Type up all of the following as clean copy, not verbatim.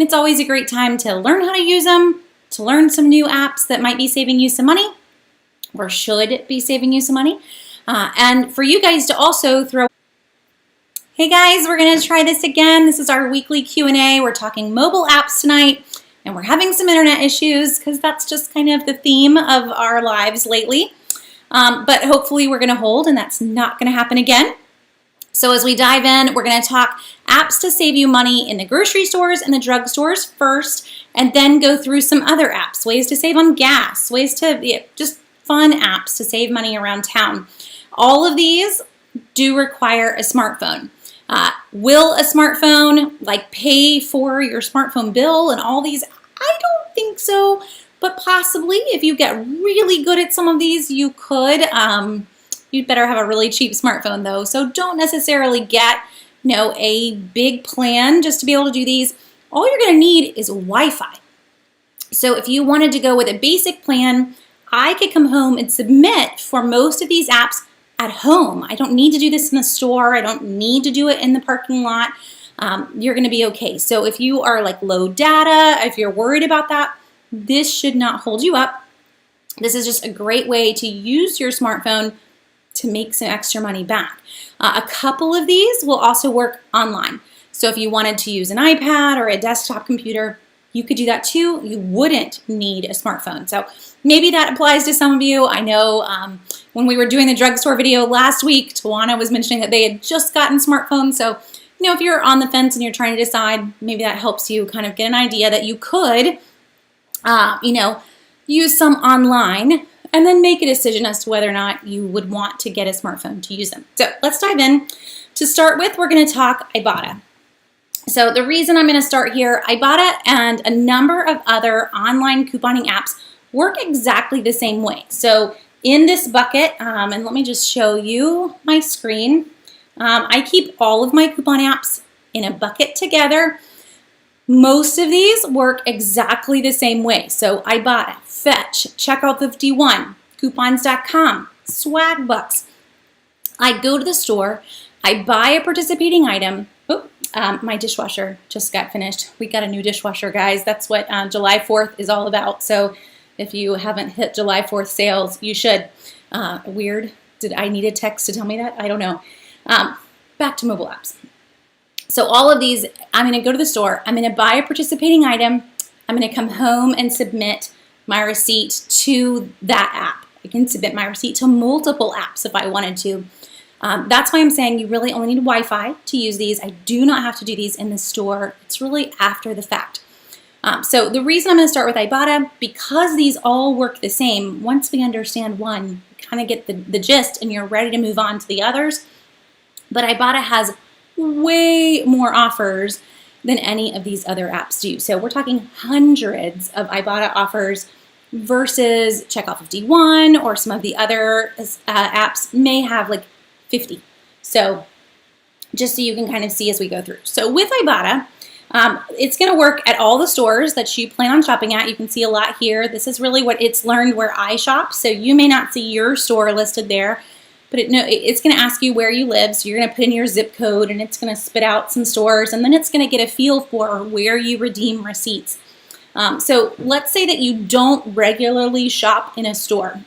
It's always a great time to learn how to use them, to learn some new apps that might be saving you some money or should be saving you some money. And for you guys to also throw. Hey guys, we're gonna try this again. This is our weekly Q&A. We're talking mobile apps tonight, and we're having some internet issues because that's just kind of the theme of our lives lately. But hopefully we're gonna hold, and that's not gonna happen again. So as we dive in, we're gonna talk apps to save you money in the grocery stores and the drugstores first, and then go through some other apps, ways to save on gas, ways to, just fun apps to save money around town. All of these do require a smartphone. Will a smartphone pay for your smartphone bill and all these? I don't think so, but possibly if you get really good at some of these, you could. You'd better have a really cheap smartphone though, so don't necessarily get a big plan just to be able to do these. All you're gonna need is Wi-Fi. So if you wanted to go with a basic plan, I could come home and submit for most of these apps at home. I don't need to do this in the store. I don't need to do it in the parking lot. You're gonna be okay. So if you are low data, if you're worried about that, this should not hold you up. This is just a great way to use your smartphone to make some extra money back. A couple of these will also work online. So if you wanted to use an iPad or a desktop computer, you could do that too. You wouldn't need a smartphone. So maybe that applies to some of you. I know when we were doing the drugstore video last week, Tawana was mentioning that they had just gotten smartphones. So, if you're on the fence and you're trying to decide, maybe that helps you kind of get an idea that you could, use some online and then make a decision as to whether or not you would want to get a smartphone to use them. So let's dive in. To start with, we're going to talk Ibotta. So the reason I'm going to start here, Ibotta and a number of other online couponing apps work exactly the same way. So in this bucket, and let me just show you my screen. I keep all of my coupon apps in a bucket together. Most of these work exactly the same way. So Ibotta, Fetch, Checkout 51, Coupons.com, Swagbucks. I go to the store, I buy a participating item. My dishwasher just got finished. We got a new dishwasher, guys. That's what July 4th is all about. So if you haven't hit July 4th sales, you should. Weird. Did I need a text to tell me that? I don't know. Back to mobile apps. So all of these, I'm going to go to the store. I'm going to buy a participating item. I'm going to come home and submit my receipt to that app. I can submit my receipt to multiple apps if I wanted to. That's why I'm saying you really only need Wi-Fi to use these. I do not have to do these in the store. It's really after the fact. So the reason I'm going to start with Ibotta, because these all work the same, once we understand one, you kind of get the gist and you're ready to move on to the others. But Ibotta has way more offers than any of these other apps do. So we're talking hundreds of Ibotta offers versus Checkout 51 or some of the other apps may have 50. So just so you can kind of see as we go through. So with Ibotta, it's going to work at all the stores that you plan on shopping at. You can see a lot here. This is really what it's learned where I shop. So you may not see your store listed there, but it's going to ask you where you live. So you're going to put in your zip code and it's going to spit out some stores, and then it's going to get a feel for where you redeem receipts. So let's say that you don't regularly shop in a store,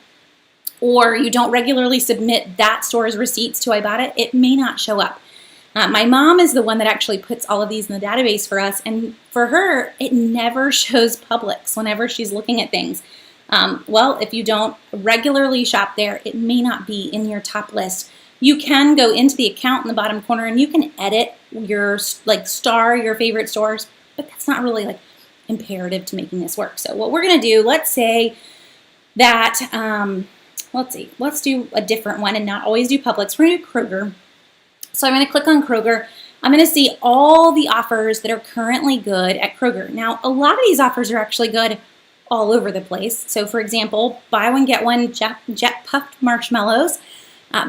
or you don't regularly submit that store's receipts to Ibotta. It may not show up. My mom is the one that actually puts all of these in the database for us, and for her, it never shows Publix whenever she's looking at things. Well, if you don't regularly shop there, it may not be in your top list. You can go into the account in the bottom corner and you can edit your star your favorite stores, but that's not really imperative to making this work. So what we're going to do, let's say that, let's do a different one and not always do Publix. We're going to do Kroger. So I'm going to click on Kroger. I'm going to see all the offers that are currently good at Kroger. Now, a lot of these offers are actually good all over the place. So for example, buy one, get one jet puffed marshmallows.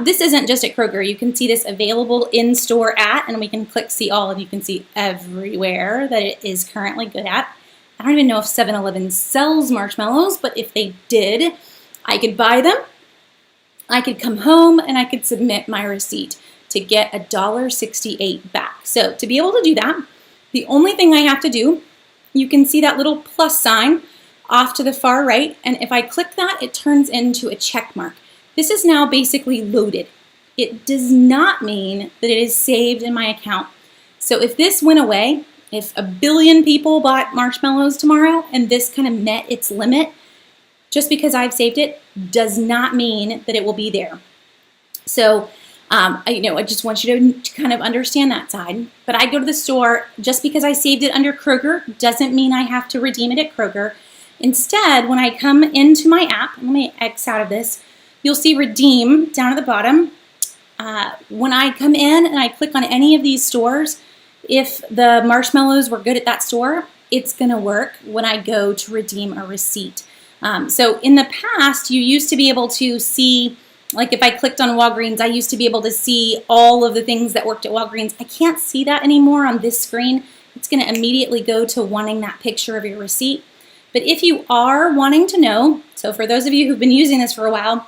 This isn't just at Kroger. You can see this available in store at, and we can click see all, and you can see everywhere that it is currently good at. I don't even know if 7-Eleven sells marshmallows, but if they did, I could buy them. I could come home and I could submit my receipt to get $1.68 back. So to be able to do that, the only thing I have to do you can see that little plus sign off to the far right, and if I click that, it turns into a check mark. This is now basically loaded. It does not mean that it is saved in my account. So if this went away, if 1 billion people bought marshmallows tomorrow and this kind of met its limit, just because I've saved it does not mean that it will be there. So I just want you to kind of understand that side. But I go to the store, just because I saved it under Kroger doesn't mean I have to redeem it at Kroger. Instead, when I come into my app, let me X out of this, you'll see redeem down at the bottom. When I come in and I click on any of these stores, if the marshmallows were good at that store, it's going to work when I go to redeem a receipt. So in the past, you used to be able to see, like if I clicked on Walgreens, I used to be able to see all of the things that worked at Walgreens. I can't see that anymore on this screen. It's going to immediately go to wanting that picture of your receipt. But if you are wanting to know, so for those of you who've been using this for a while,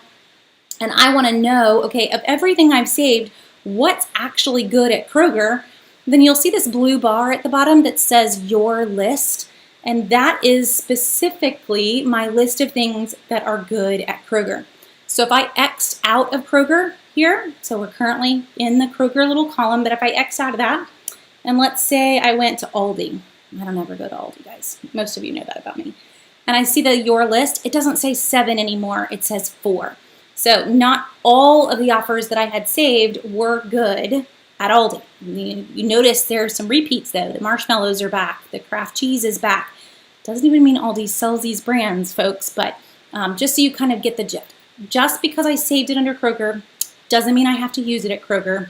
and I want to know, okay, of everything I've saved, what's actually good at Kroger, then you'll see this blue bar at the bottom that says your list. And that is specifically my list of things that are good at Kroger. So if I X'd out of Kroger here, so we're currently in the Kroger little column, but if I X out of that, and let's say I went to Aldi. I don't ever go to Aldi, guys. Most of you know that about me. And I see the your list, it doesn't say 7 anymore, it says 4. So not all of the offers that I had saved were good at Aldi. You notice there's some repeats though. The marshmallows are back, the Kraft cheese is back. Doesn't even mean Aldi sells these brands, folks, but just so you kind of get the gist. Just because I saved it under Kroger doesn't mean I have to use it at Kroger.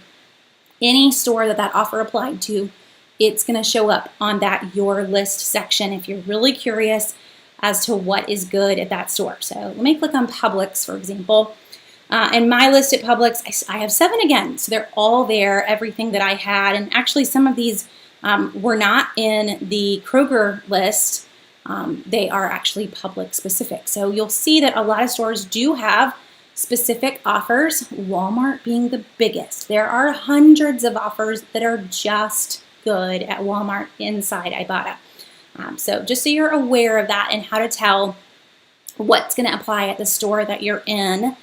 Any store that offer applied to, it's going to show up on that your list section if you're really curious as to what is good at that store. So let me click on Publix, for example. And my list at Publix, I have 7 again. So they're all there, everything that I had. And actually some of these were not in the Kroger list. They are actually Publix specific. So you'll see that a lot of stores do have specific offers, Walmart being the biggest. There are hundreds of offers that are just good at Walmart inside Ibotta. So just so you're aware of that and how to tell what's going to apply at the store that you're in.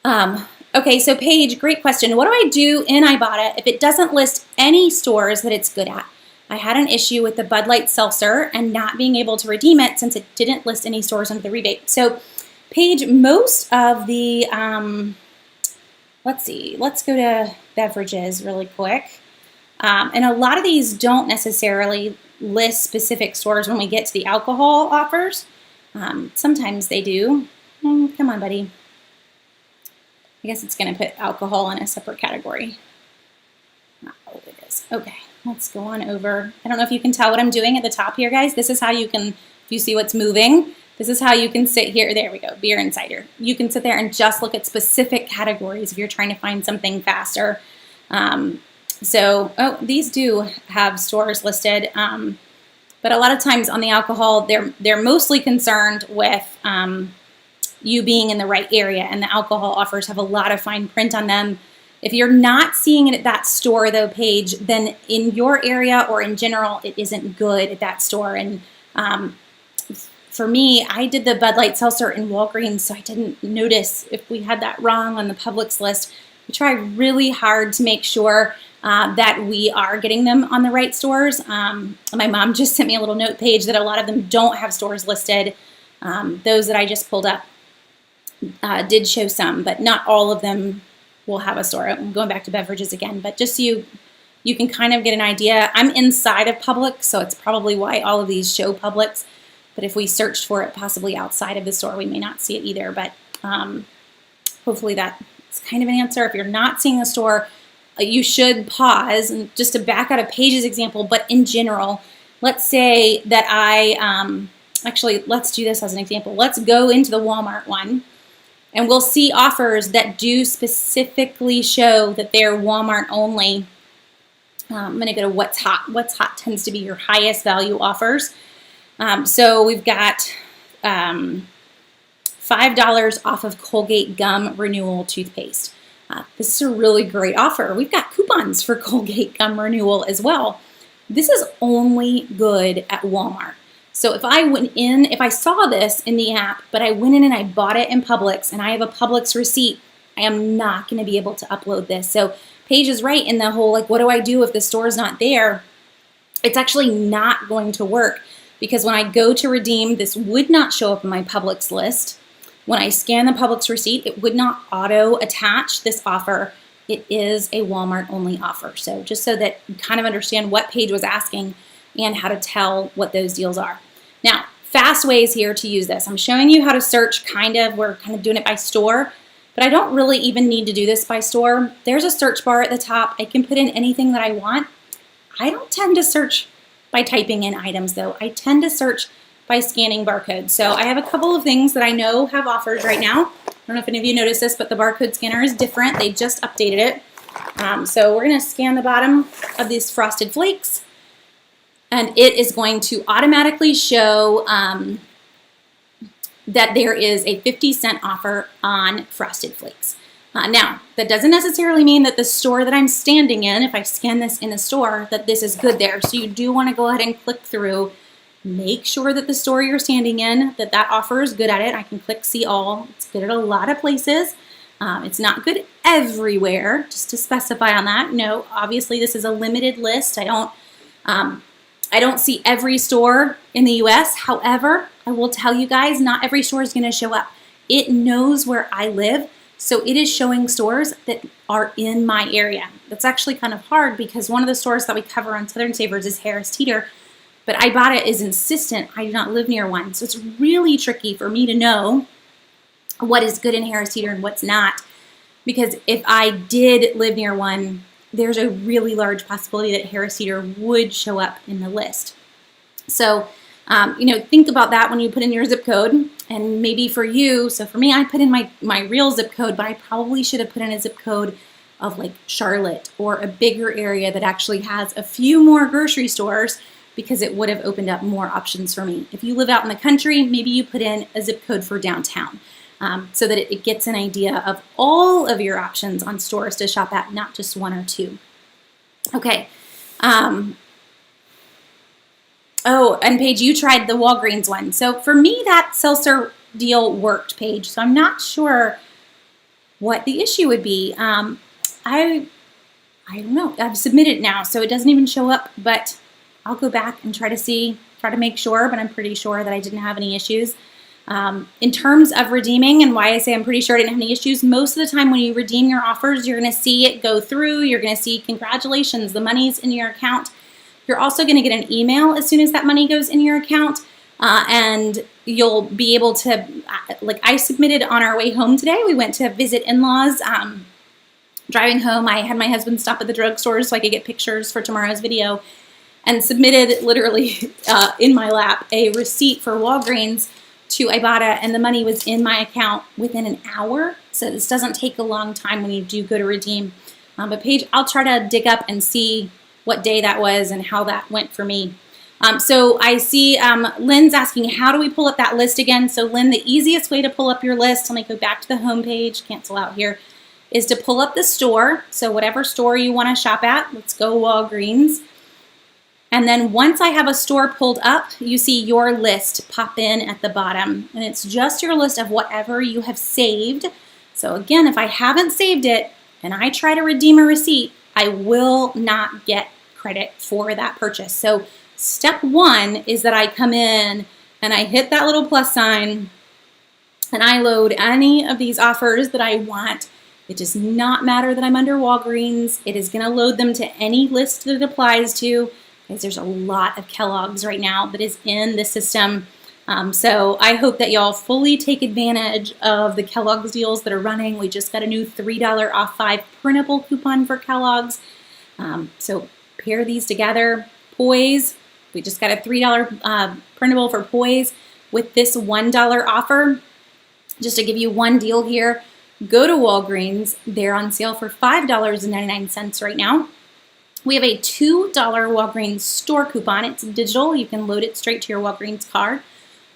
Okay, so Paige, great question. What do I do in Ibotta if it doesn't list any stores that it's good at? I had an issue with the Bud Light Seltzer and not being able to redeem it since it didn't list any stores under the rebate. So Paige, most of the, let's go to beverages really quick. And a lot of these don't necessarily list specific stores when we get to the alcohol offers. Sometimes they do. Come on, buddy. I guess it's going to put alcohol in a separate category. Oh, it is. Okay, let's go on over. I don't know if you can tell what I'm doing at the top here, guys. This is how you can, if you see what's moving, this is how you can sit here. There we go, beer and cider. You can sit there and just look at specific categories if you're trying to find something faster. These do have stores listed, but a lot of times on the alcohol, they're mostly concerned with you being in the right area, and the alcohol offers have a lot of fine print on them. If you're not seeing it at that store, though, Paige, then in your area or in general, it isn't good at that store. And for me, I did the Bud Light Seltzer in Walgreens, so I didn't notice if we had that wrong on the Publix list. We try really hard to make sure that we are getting them on the right stores. My mom just sent me a little note page that a lot of them don't have stores listed. Those that I just pulled up did show some, but not all of them will have a store. I'm going back to beverages again, but just so you can kind of get an idea. I'm inside of Publix, so it's probably why all of these show Publix. But if we searched for it possibly outside of the store, we may not see it either. But hopefully that's kind of an answer. If you're not seeing the store, you should pause. And just to back out of Paige's example, but in general, let's say that actually, let's do this as an example. Let's go into the Walmart one, and we'll see offers that do specifically show that they're Walmart only. I'm going to go to What's Hot. What's Hot tends to be your highest value offers. So we've got $5 off of Colgate Gum Renewal Toothpaste. This is a really great offer. We've got coupons for Colgate Gum Renewal as well. This is only good at Walmart. So if I saw this in the app, but I went in and I bought it in Publix and I have a Publix receipt, I am not going to be able to upload this. So Paige is right in the whole, like, what do I do if the store is not there? It's actually not going to work because when I go to redeem, this would not show up in my Publix list. When I scan the Publix receipt, it would not auto attach this offer. It is a Walmart only offer. So just so that you kind of understand what Paige was asking and how to tell what those deals are. Now, fast ways here to use this. I'm showing you how to search we're kind of doing it by store, but I don't really even need to do this by store. There's a search bar at the top. I can put in anything that I want. I don't tend to search by typing in items though. I tend to search by scanning barcodes. So I have a couple of things that I know have offers right now. I don't know if any of you noticed this, but the barcode scanner is different. They just updated it. So we're gonna scan the bottom of these Frosted Flakes and it is going to automatically show that there is a 50-cent offer on Frosted Flakes. Now, that doesn't necessarily mean that the store that I'm standing in, if I scan this in the store, that this is good there. So you do want to go ahead and click through, make sure that the store you're standing in, that offer is good at it. I can click see all. It's good at a lot of places. It's not good everywhere, just to specify on that. No, obviously this is a limited list. I don't see every store in the US. However, I will tell you guys, not every store is going to show up. It knows where I live, so it is showing stores that are in my area. That's actually kind of hard because one of the stores that we cover on Southern Savers is Harris Teeter, but Ibotta is insistent I do not live near one. So it's really tricky for me to know what is good in Harris Teeter and what's not, because if I did live near one, there's a really large possibility that Harris Teeter would show up in the list. So, think about that when you put in your zip code, and maybe for you, so for me, I put in my real zip code, but I probably should have put in a zip code of like Charlotte or a bigger area that actually has a few more grocery stores because it would have opened up more options for me. If you live out in the country, maybe you put in a zip code for downtown. So that it gets an idea of all of your options on stores to shop at, not just one or two. Okay. Oh, and Paige, you tried the Walgreens one. So for me, that seltzer deal worked, Paige. So I'm not sure what the issue would be. I don't know. I've submitted now, so it doesn't even show up, but I'll go back and try to make sure, but I'm pretty sure that I didn't have any issues. In terms of redeeming, and why I say I'm pretty sure I didn't have any issues, most of the time when you redeem your offers, you're going to see it go through. You're going to see, congratulations, the money's in your account. You're also going to get an email as soon as that money goes in your account, and you'll be able to, like I submitted on our way home today. We went to visit in-laws. Driving home, I had my husband stop at the drugstore so I could get pictures for tomorrow's video, and submitted literally in my lap a receipt for Walgreens to Ibotta, and the money was in my account within an hour. So this doesn't take a long time when you do go to redeem. But Paige, I'll try to dig up and see what day that was and how that went for me. So I see Lynn's asking, how do we pull up that list again? So Lynn, the easiest way to pull up your list, let me go back to the home page, cancel out here, is to pull up the store. So whatever store you want to shop at, let's go Walgreens. And then once I have a store pulled up, you see your list pop in at the bottom. And it's just your list of whatever you have saved. So again, if I haven't saved it and I try to redeem a receipt, I will not get credit for that purchase. So step one is that I come in and I hit that little plus sign and I load any of these offers that I want. It does not matter that I'm under Walgreens. It is going to load them to any list that it applies to. There's a lot of Kellogg's right now that is in the system. So I hope that y'all fully take advantage of the Kellogg's deals that are running. We just got a new $3 off 5 printable coupon for Kellogg's. So pair these together. Poise, we just got a $3 printable for Poise with this $1 offer. Just to give you one deal here, go to Walgreens. They're on sale for $5.99 right now. We have a $2 Walgreens store coupon. It's digital. You can load it straight to your Walgreens card.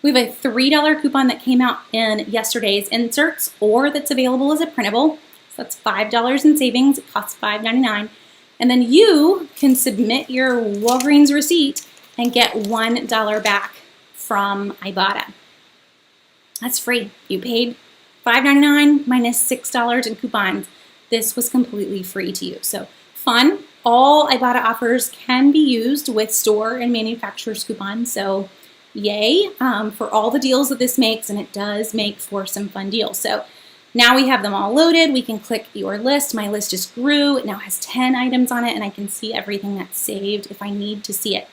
We have a $3 coupon that came out in yesterday's inserts or that's available as a printable. So that's $5 in savings. It costs $5.99. And then you can submit your Walgreens receipt and get $1 back from Ibotta. That's free. You paid $5.99 minus $6 in coupons. This was completely free to you. So fun. All Ibotta offers can be used with store and manufacturer's coupons. So yay for all the deals that this makes, and it does make for some fun deals. So now we have them all loaded. We can click your list. My list just grew. It now has 10 items on it, and I can see everything that's saved if I need to see it.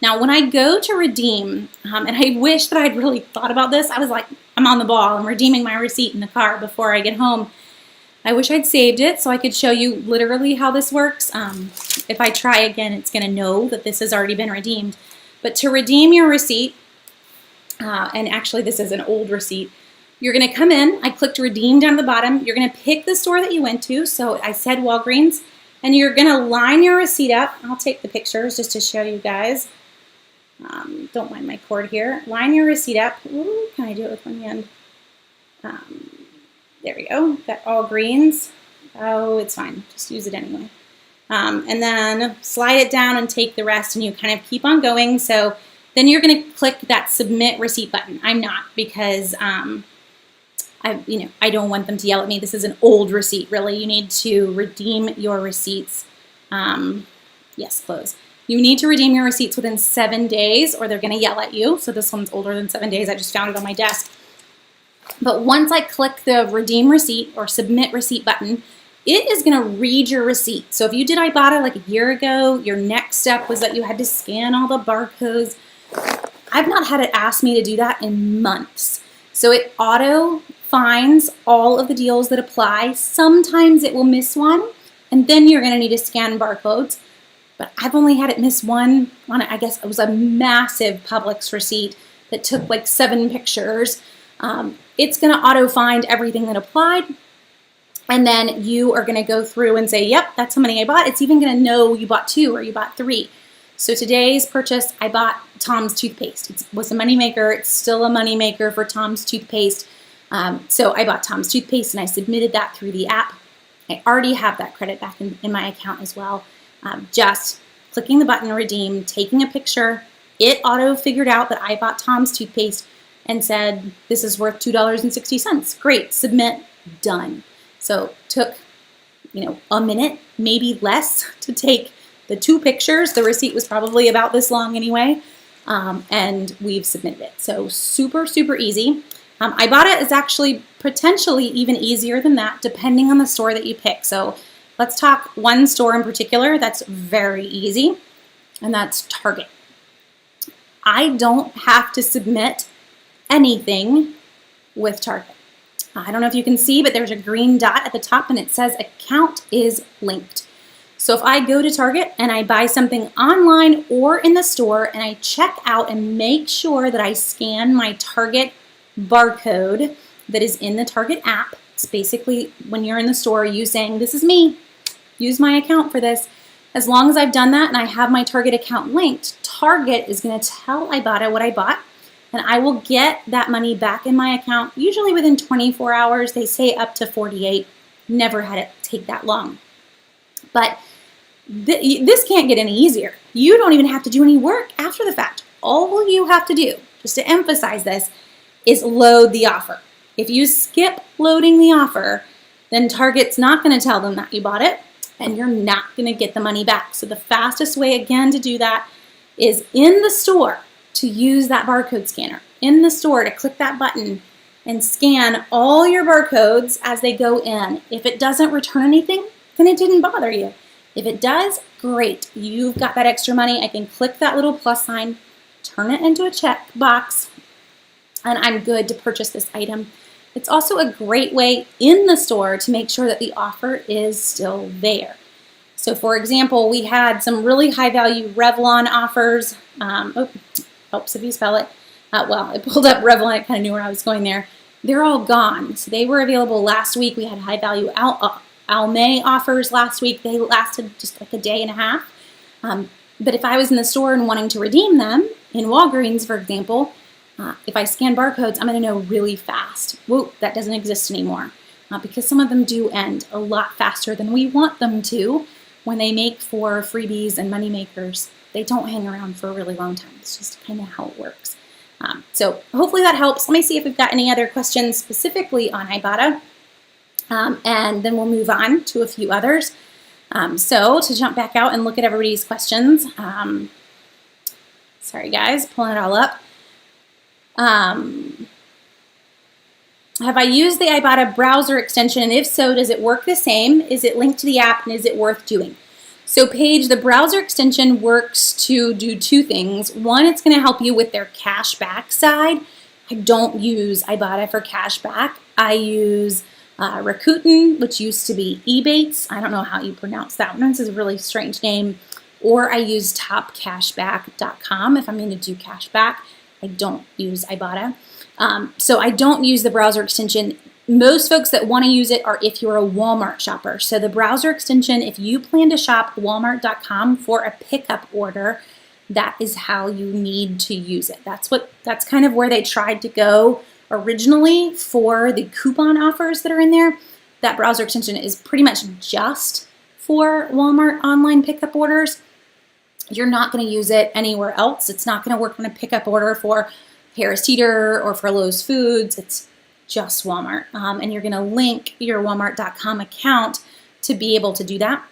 Now, when I go to redeem, and I wish that I'd really thought about this, I was like, I'm on the ball. I'm redeeming my receipt in the car before I get home. I wish I'd saved it so I could show you literally how this works. If I try again, it's going to know that this has already been redeemed. But to redeem your receipt, and actually this is an old receipt, you're going to come in. I clicked redeem down at the bottom. You're going to pick the store that you went to. So I said Walgreens, and you're going to line your receipt up. I'll take the pictures just to show you guys. Don't mind my cord here. Line your receipt up. Ooh, can I do it with one hand? There we go. Got all greens. Oh, it's fine. Just use it anyway. And then slide it down and take the rest, and you kind of keep on going. So then you're going to click that submit receipt button. I'm not, because I don't want them to yell at me. This is an old receipt, really. You need to redeem your receipts. Yes, close. You need to redeem your receipts within 7 days, or they're going to yell at you. So this one's older than 7 days. I just found it on my desk. But once I click the redeem receipt or submit receipt button, it is going to read your receipt. So if you did Ibotta like a year ago, your next step was that you had to scan all the barcodes. I've not had it ask me to do that in months. So it auto finds all of the deals that apply. Sometimes it will miss one, and then you're going to need to scan barcodes. But I've only had it miss one on it. I guess it was a massive Publix receipt that took like 7 pictures. It's going to auto find everything that applied. And then you are going to go through and say, yep, that's how many I bought. It's even going to know you bought 2 or you bought 3. So today's purchase, I bought Tom's toothpaste. It was a moneymaker. It's still a moneymaker for Tom's toothpaste. So I bought Tom's toothpaste and I submitted that through the app. I already have that credit back in my account as well. Just clicking the button redeem, taking a picture, it auto figured out that I bought Tom's toothpaste and said, this is worth $2.60. Great, submit, done. So took, a minute, maybe less, to take the 2 pictures. The receipt was probably about this long anyway, and we've submitted it. So super, super easy. Ibotta is actually potentially even easier than that, depending on the store that you pick. So let's talk one store in particular that's very easy, and that's Target. I don't have to submit anything with Target. I don't know if you can see, but there's a green dot at the top and it says account is linked. So if I go to Target and I buy something online or in the store and I check out and make sure that I scan my Target barcode that is in the Target app, it's basically when you're in the store, you saying, this is me, use my account for this. As long as I've done that and I have my Target account linked, Target is going to tell Ibotta what I bought, and I will get that money back in my account, usually within 24 hours. They say up to 48. Never had it take that long. But this can't get any easier. You don't even have to do any work after the fact. All you have to do, just to emphasize this, is load the offer. If you skip loading the offer, then Target's not going to tell them that you bought it, and you're not going to get the money back. So the fastest way, again, to do that is in the store to use that barcode scanner. In the store to click that button and scan all your barcodes as they go in. If it doesn't return anything, then it didn't bother you. If it does, great. You've got that extra money. I can click that little plus sign, turn it into a check box, and I'm good to purchase this item. It's also a great way in the store to make sure that the offer is still there. So for example, we had some really high value Revlon offers. Helps if you spell it. Well, I pulled up Revlon. I kind of knew where I was going there. They're all gone. So they were available last week. We had high value Almay offers last week. They lasted just like a day and a half. But if I was in the store and wanting to redeem them, in Walgreens, for example, if I scan barcodes, I'm going to know really fast. Whoa, that doesn't exist anymore. Because some of them do end a lot faster than we want them to when they make for freebies and money makers, they don't hang around for a really long time. It's just kind of how it works. So hopefully that helps. Let me see if we've got any other questions specifically on Ibotta, and then we'll move on to a few others. So to jump back out and look at everybody's questions, sorry guys, pulling it all up. Have I used the Ibotta browser extension, and if so, does it work the same? Is it linked to the app, and is it worth doing? So Paige, the browser extension works to do two things. One, it's going to help you with their cashback side. I don't use Ibotta for cashback. I use Rakuten, which used to be Ebates. I don't know how you pronounce that one. This is a really strange name. Or I use topcashback.com if I'm going to do cashback. I don't use Ibotta. So I don't use the browser extension. Most folks that want to use it are if you're a Walmart shopper. So the browser extension, if you plan to shop walmart.com for a pickup order, that is how you need to use it. That's kind of where they tried to go originally for the coupon offers that are in there. That browser extension is pretty much just for Walmart online pickup orders. You're not going to use it anywhere else. It's not going to work on a pickup order for Harris Teeter or for Lowe's Foods. It's just Walmart. And you're going to link your walmart.com account to be able to do that.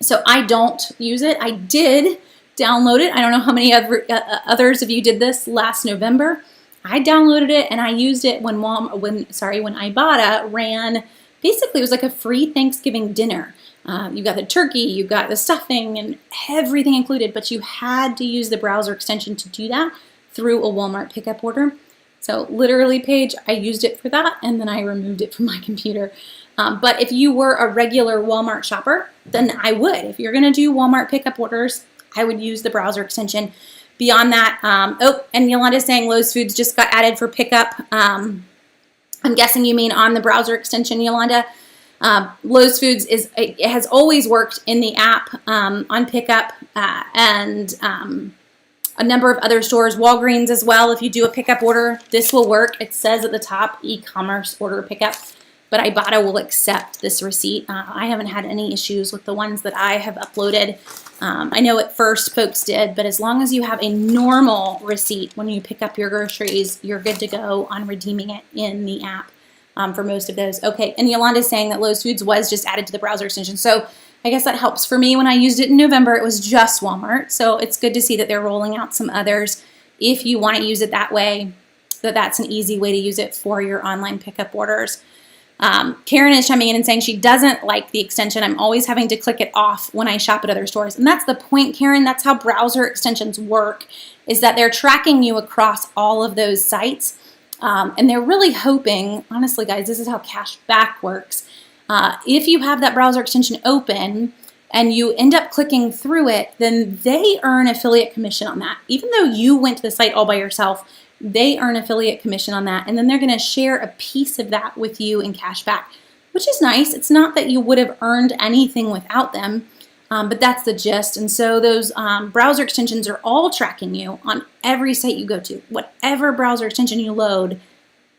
So I don't use it. I did download it. I don't know how many others of you did this last November. I downloaded it and I used it when Ibotta ran. Basically, it was like a free Thanksgiving dinner. You got the turkey, you got the stuffing, and everything included, but you had to use the browser extension to do that through a Walmart pickup order. So literally, Paige, I used it for that, and then I removed it from my computer. But if you were a regular Walmart shopper, then I would. If you're going to do Walmart pickup orders, I would use the browser extension. Beyond that, and Yolanda's saying Lowe's Foods just got added for pickup. I'm guessing you mean on the browser extension, Yolanda. Lowe's Foods it has always worked in the app on pickup, and a number of other stores, Walgreens as well. If you do a pickup order, this will work. It says at the top, e-commerce order pickup, but Ibotta will accept this receipt. I haven't had any issues with the ones that I have uploaded. I know at first folks did, but as long as you have a normal receipt when you pick up your groceries, you're good to go on redeeming it in the app for most of those. Okay, and Yolanda's saying that Lowe's Foods was just added to the browser extension. So I guess that helps. For me, when I used it in November, it was just Walmart. So it's good to see that they're rolling out some others. If you want to use it that way, that's an easy way to use it for your online pickup orders. Karen is chiming in and saying she doesn't like the extension. I'm always having to click it off when I shop at other stores. And that's the point, Karen. That's how browser extensions work, is that they're tracking you across all of those sites. And they're really hoping, honestly, guys, this is how cashback works. If you have that browser extension open and you end up clicking through it, then they earn affiliate commission on that. Even though you went to the site all by yourself, they earn affiliate commission on that. And then they're going to share a piece of that with you in cashback, which is nice. It's not that you would have earned anything without them, but that's the gist. And so those browser extensions are all tracking you on every site you go to. Whatever browser extension you load,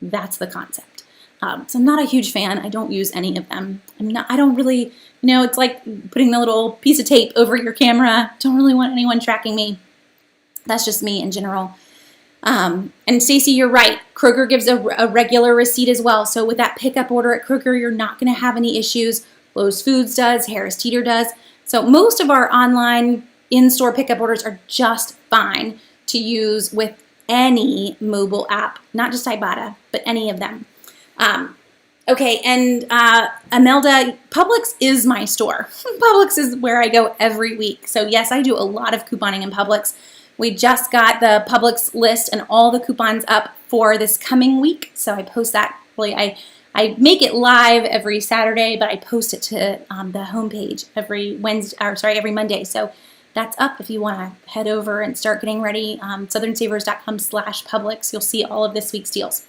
that's the concept. So I'm not a huge fan. I don't use any of them. I don't really, it's like putting a little piece of tape over your camera. Don't really want anyone tracking me. That's just me in general. And Stacey, you're right. Kroger gives a regular receipt as well. So with that pickup order at Kroger, you're not going to have any issues. Lowe's Foods does. Harris Teeter does. So most of our online in-store pickup orders are just fine to use with any mobile app, not just Ibotta, but any of them. Okay, and Imelda, Publix is my store. Publix is where I go every week. So yes, I do a lot of couponing in Publix. We just got the Publix list and all the coupons up for this coming week. So I post that. Really, I make it live every Saturday, but I post it to the homepage every Monday. So that's up if you want to head over and start getting ready. southernsavers.com/Publix. You'll see all of this week's deals.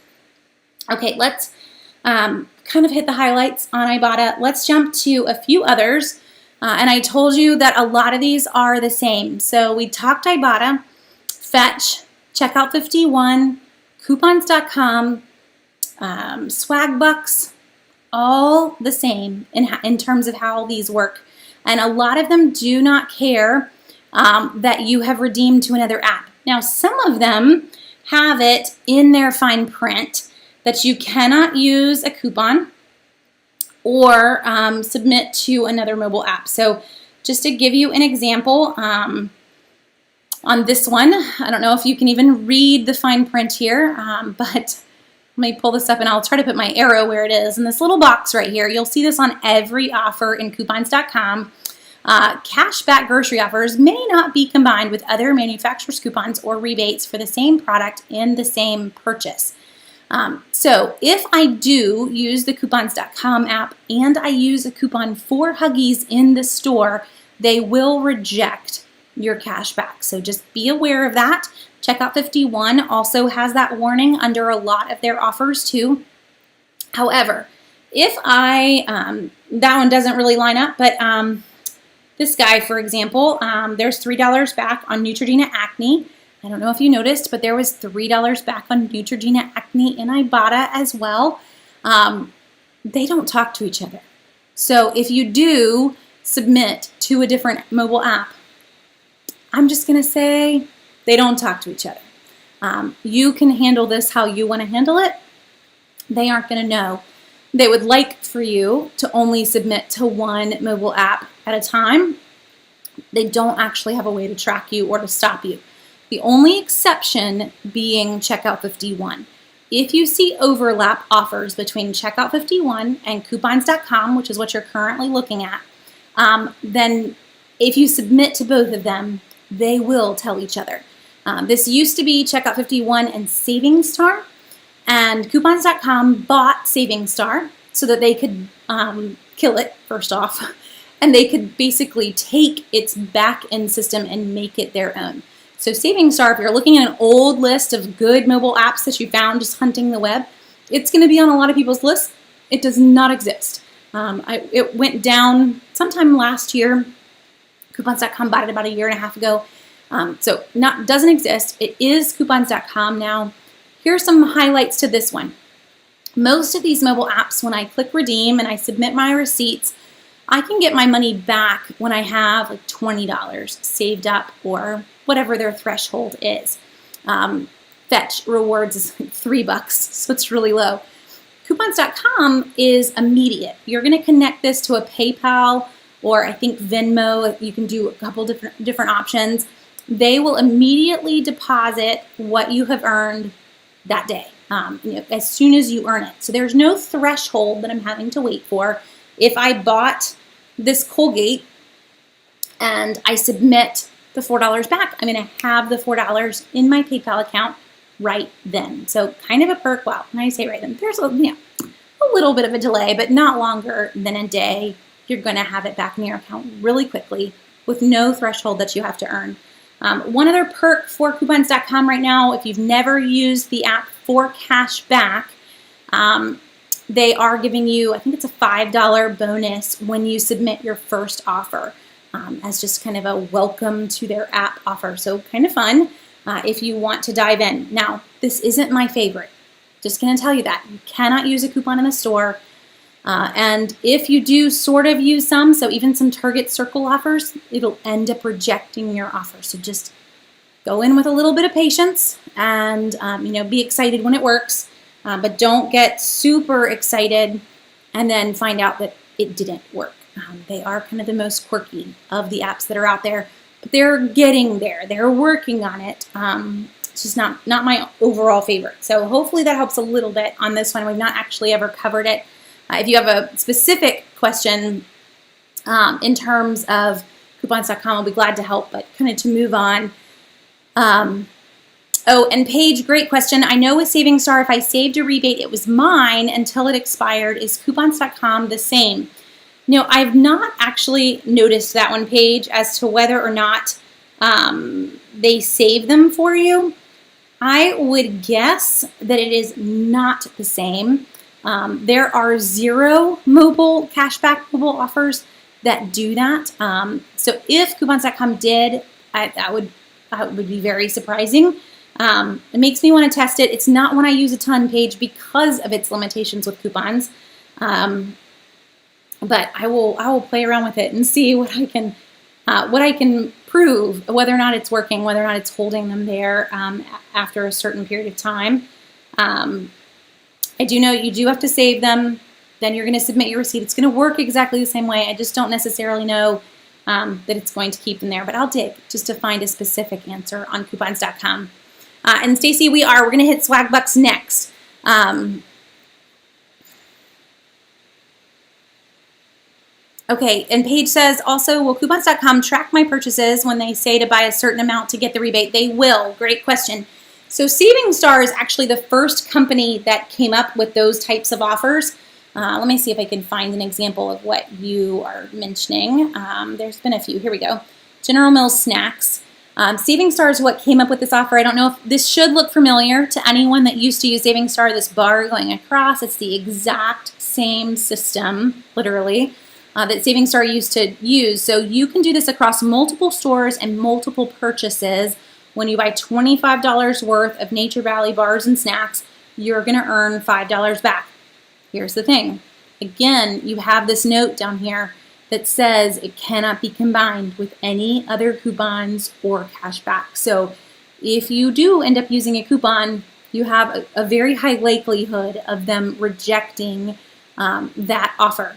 Okay, let's kind of hit the highlights on Ibotta. Let's jump to a few others. And I told you that a lot of these are the same. So we talked Ibotta, Fetch, Checkout 51, Coupons.com, Swagbucks, all the same in terms of how these work. And a lot of them do not care that you have redeemed to another app. Now, some of them have it in their fine print that you cannot use a coupon or submit to another mobile app. So just to give you an example, on this one, I don't know if you can even read the fine print here, but let me pull this up and I'll try to put my arrow where it is. In this little box right here, you'll see this on every offer in coupons.com. Cashback grocery offers may not be combined with other manufacturers' coupons or rebates for the same product in the same purchase. So if I do use the coupons.com app and I use a coupon for Huggies in the store, they will reject your cashback. So just be aware of that. Checkout 51 also has that warning under a lot of their offers too. However, if that one doesn't really line up, but this guy, for example, there's $3 back on Neutrogena Acne. I don't know if you noticed, but there was $3 back on Neutrogena Acne in Ibotta as well. They don't talk to each other. So if you do submit to a different mobile app, I'm just going to say they don't talk to each other. You can handle this how you want to handle it. They aren't going to know. They would like for you to only submit to one mobile app at a time. They don't actually have a way to track you or to stop you. The only exception being Checkout 51. If you see overlap offers between Checkout 51 and coupons.com, which is what you're currently looking at, then if you submit to both of them, they will tell each other. This used to be Checkout 51 and Savings Star, and coupons.com bought Savings Star so that they could kill it, first off, and they could basically take its back-end system and make it their own. So Savings Star, if you're looking at an old list of good mobile apps that you found just hunting the web, it's going to be on a lot of people's lists. It does not exist. It went down sometime last year. Coupons.com bought it about a year and a half ago. So doesn't exist. It is coupons.com now. Here are some highlights to this one. Most of these mobile apps, when I click redeem and I submit my receipts, I can get my money back when I have like $20 saved up or whatever their threshold is. Fetch rewards is like $3, so it's really low. Coupons.com is immediate. You're going to connect this to a PayPal or I think Venmo. You can do a couple different options. They will immediately deposit what you have earned that day, as soon as you earn it. So there's no threshold that I'm having to wait for. If I bought this Colgate and I submit the $4 back, I'm going to have the $4 in my PayPal account right then. So kind of a perk. Well, when I say right then, there's a little bit of a delay, but not longer than a day. You're going to have it back in your account really quickly with no threshold that you have to earn. One other perk for coupons.com right now, if you've never used the app for cash back, they are giving you, I think it's a $5 bonus when you submit your first offer as just kind of a welcome to their app offer. So kind of fun if you want to dive in. Now, this isn't my favorite. Just going to tell you that. You cannot use a coupon in the store. And if you do sort of use some, so even some Target Circle offers, it'll end up rejecting your offer. So just go in with a little bit of patience and, be excited when it works. But don't get super excited and then find out that it didn't work. They are kind of the most quirky of the apps that are out there, but they're getting there. They're working on it. It's just not my overall favorite. So hopefully that helps a little bit on this one. We've not actually ever covered it. If you have a specific question in terms of coupons.com, I'll be glad to help, but kind of to move on. And Paige, great question. I know with Savings Star, if I saved a rebate, it was mine until it expired. Is coupons.com the same? No, I've not actually noticed that one, Paige, as to whether or not they save them for you. I would guess that it is not the same. There are 0 mobile cashback mobile offers that do that. So if coupons.com did, that would be very surprising. It makes me want to test it. It's not one I use a ton, Paige, because of its limitations with coupons. but I will play around with it and see what I can prove, whether or not it's working, whether or not it's holding them there after a certain period of time. I do know you do have to save them. Then you're going to submit your receipt. It's going to work exactly the same way. I just don't necessarily know that it's going to keep them there, but I'll dig just to find a specific answer on coupons.com. And Stacy, we're going to hit Swagbucks next. Okay, and Paige says, also, will coupons.com track my purchases when they say to buy a certain amount to get the rebate? They will. Great question. So Saving Star is actually the first company that came up with those types of offers. Let me see if I can find an example of what you are mentioning. There's been a few. Here we go. General Mills Snacks. Saving Star is what came up with this offer. I don't know if this should look familiar to anyone that used to use Saving Star, this bar going across. It's the exact same system, literally, that Saving Star used to use. So you can do this across multiple stores and multiple purchases. When you buy $25 worth of Nature Valley bars and snacks, you're going to earn $5 back. Here's the thing. Again, you have this note down here that says it cannot be combined with any other coupons or cashback. So if you do end up using a coupon, you have a very high likelihood of them rejecting that offer.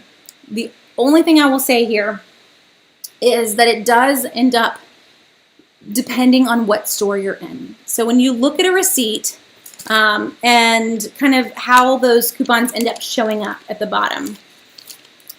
The only thing I will say here is that it does end up depending on what store you're in. So when you look at a receipt and kind of how those coupons end up showing up at the bottom.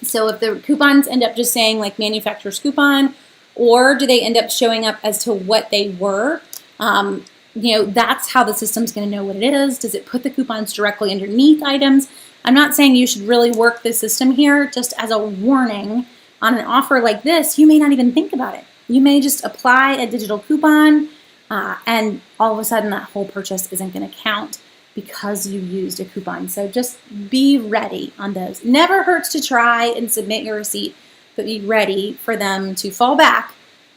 So if the coupons end up just saying like manufacturer's coupon, or do they end up showing up as to what they were, that's how the system's going to know what it is. Does it put the coupons directly underneath items? I'm not saying you should really work the system here. Just as a warning, on an offer like this, you may not even think about it. You may just apply a digital coupon and all of a sudden that whole purchase isn't going to count because you used a coupon. So just be ready on those. Never hurts to try and submit your receipt, but be ready for them to fall back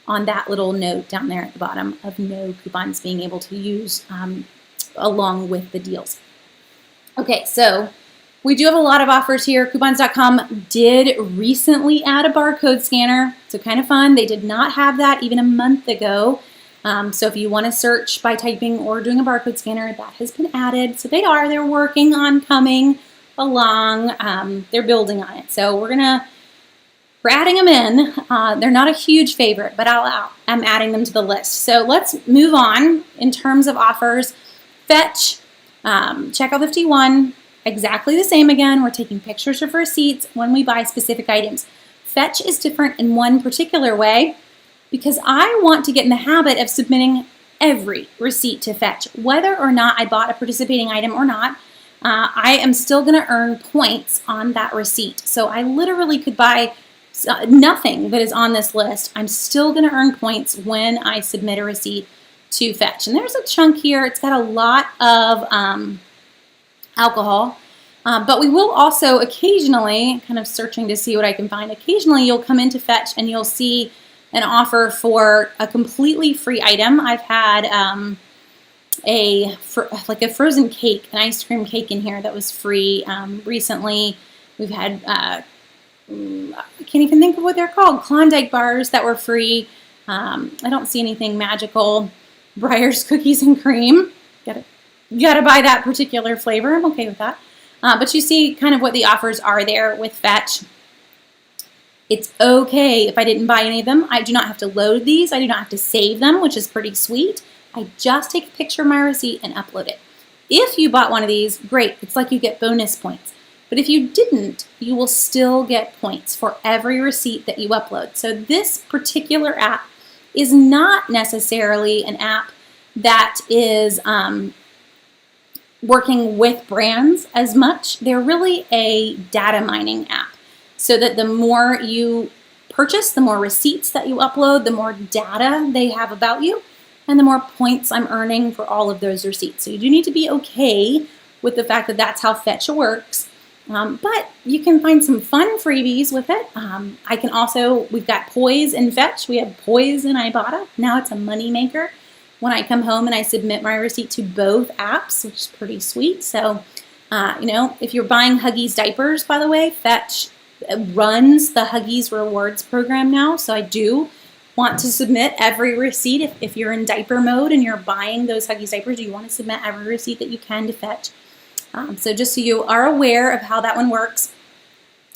on that little note down there at the bottom of no coupons being able to use along with the deals. Okay, so we do have a lot of offers here. Coupons.com did recently add a barcode scanner, so kind of fun. They did not have that even a month ago. So if you want to search by typing or doing a barcode scanner, that has been added. So they're working on coming along. They're building on it. So we're adding them in. They're not a huge favorite, but I'm adding them to the list. So let's move on in terms of offers. Fetch, Checkout 51, exactly the same again. We're taking pictures of receipts when we buy specific items. Fetch is different in one particular way because I want to get in the habit of submitting every receipt to Fetch. Whether or not I bought a participating item or not, I am still going to earn points on that receipt. So I literally could buy nothing that is on this list. I'm still going to earn points when I submit a receipt to Fetch. And there's a chunk here. It's got a lot of alcohol. But we will also occasionally, kind of searching to see what I can find, occasionally you'll come into Fetch and you'll see an offer for a completely free item. I've had a frozen cake, an ice cream cake in here that was free. Recently, we've had, I can't even think of what they're called, Klondike bars that were free. I don't see anything magical. Breyer's cookies and cream. Gotta buy that particular flavor. I'm okay with that. But you see kind of what the offers are there with Fetch. It's okay if I didn't buy any of them. I do not have to load these. I do not have to save them, which is pretty sweet. I just take a picture of my receipt and upload it. If you bought one of these, great. It's like you get bonus points. But if you didn't, you will still get points for every receipt that you upload. So this particular app is not necessarily an app that is working with brands as much. They're really a data mining app. So that the more you purchase, the more receipts that you upload, the more data they have about you, and the more points I'm earning for all of those receipts. So you do need to be okay with the fact that that's how Fetch works. But you can find some fun freebies with it. We've got Poise in Fetch. We have Poise in Ibotta. Now it's a money maker when I come home and I submit my receipt to both apps, which is pretty sweet. So, if you're buying Huggies diapers, by the way, Fetch runs the Huggies Rewards program now, so I do want to submit every receipt. If you're in diaper mode and you're buying those Huggies diapers, you want to submit every receipt that you can to Fetch. So just so you are aware of how that one works.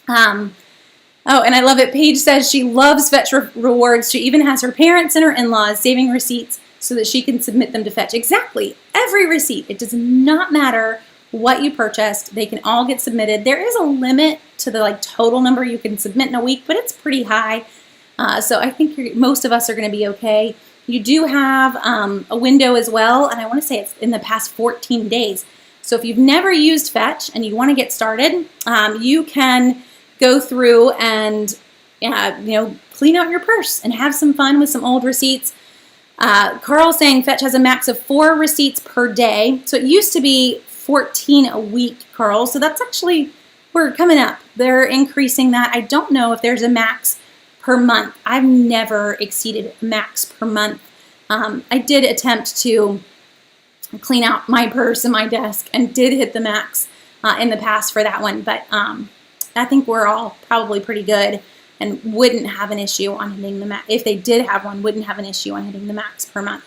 Oh, and I love it. Paige says she loves Fetch Rewards. She even has her parents and her in-laws saving receipts so that she can submit them to Fetch. Exactly. Every receipt. It does not matter what you purchased. They can all get submitted. There is a limit to the total number you can submit in a week, but it's pretty high. So I think most of us are going to be okay. You do have a window as well, and I want to say it's in the past 14 days. So if you've never used Fetch and you want to get started, you can go through and clean out your purse and have some fun with some old receipts. Carl's saying Fetch has a max of 4 receipts per day. So it used to be 14 a week, Carl. So that's actually, we're coming up. They're increasing that. I don't know if there's a max per month. I've never exceeded max per month. I did attempt to clean out my purse and my desk and did hit the max in the past for that one, but I think we're all probably pretty good and wouldn't have an issue on hitting the max. If they did have one, wouldn't have an issue on hitting the max per month.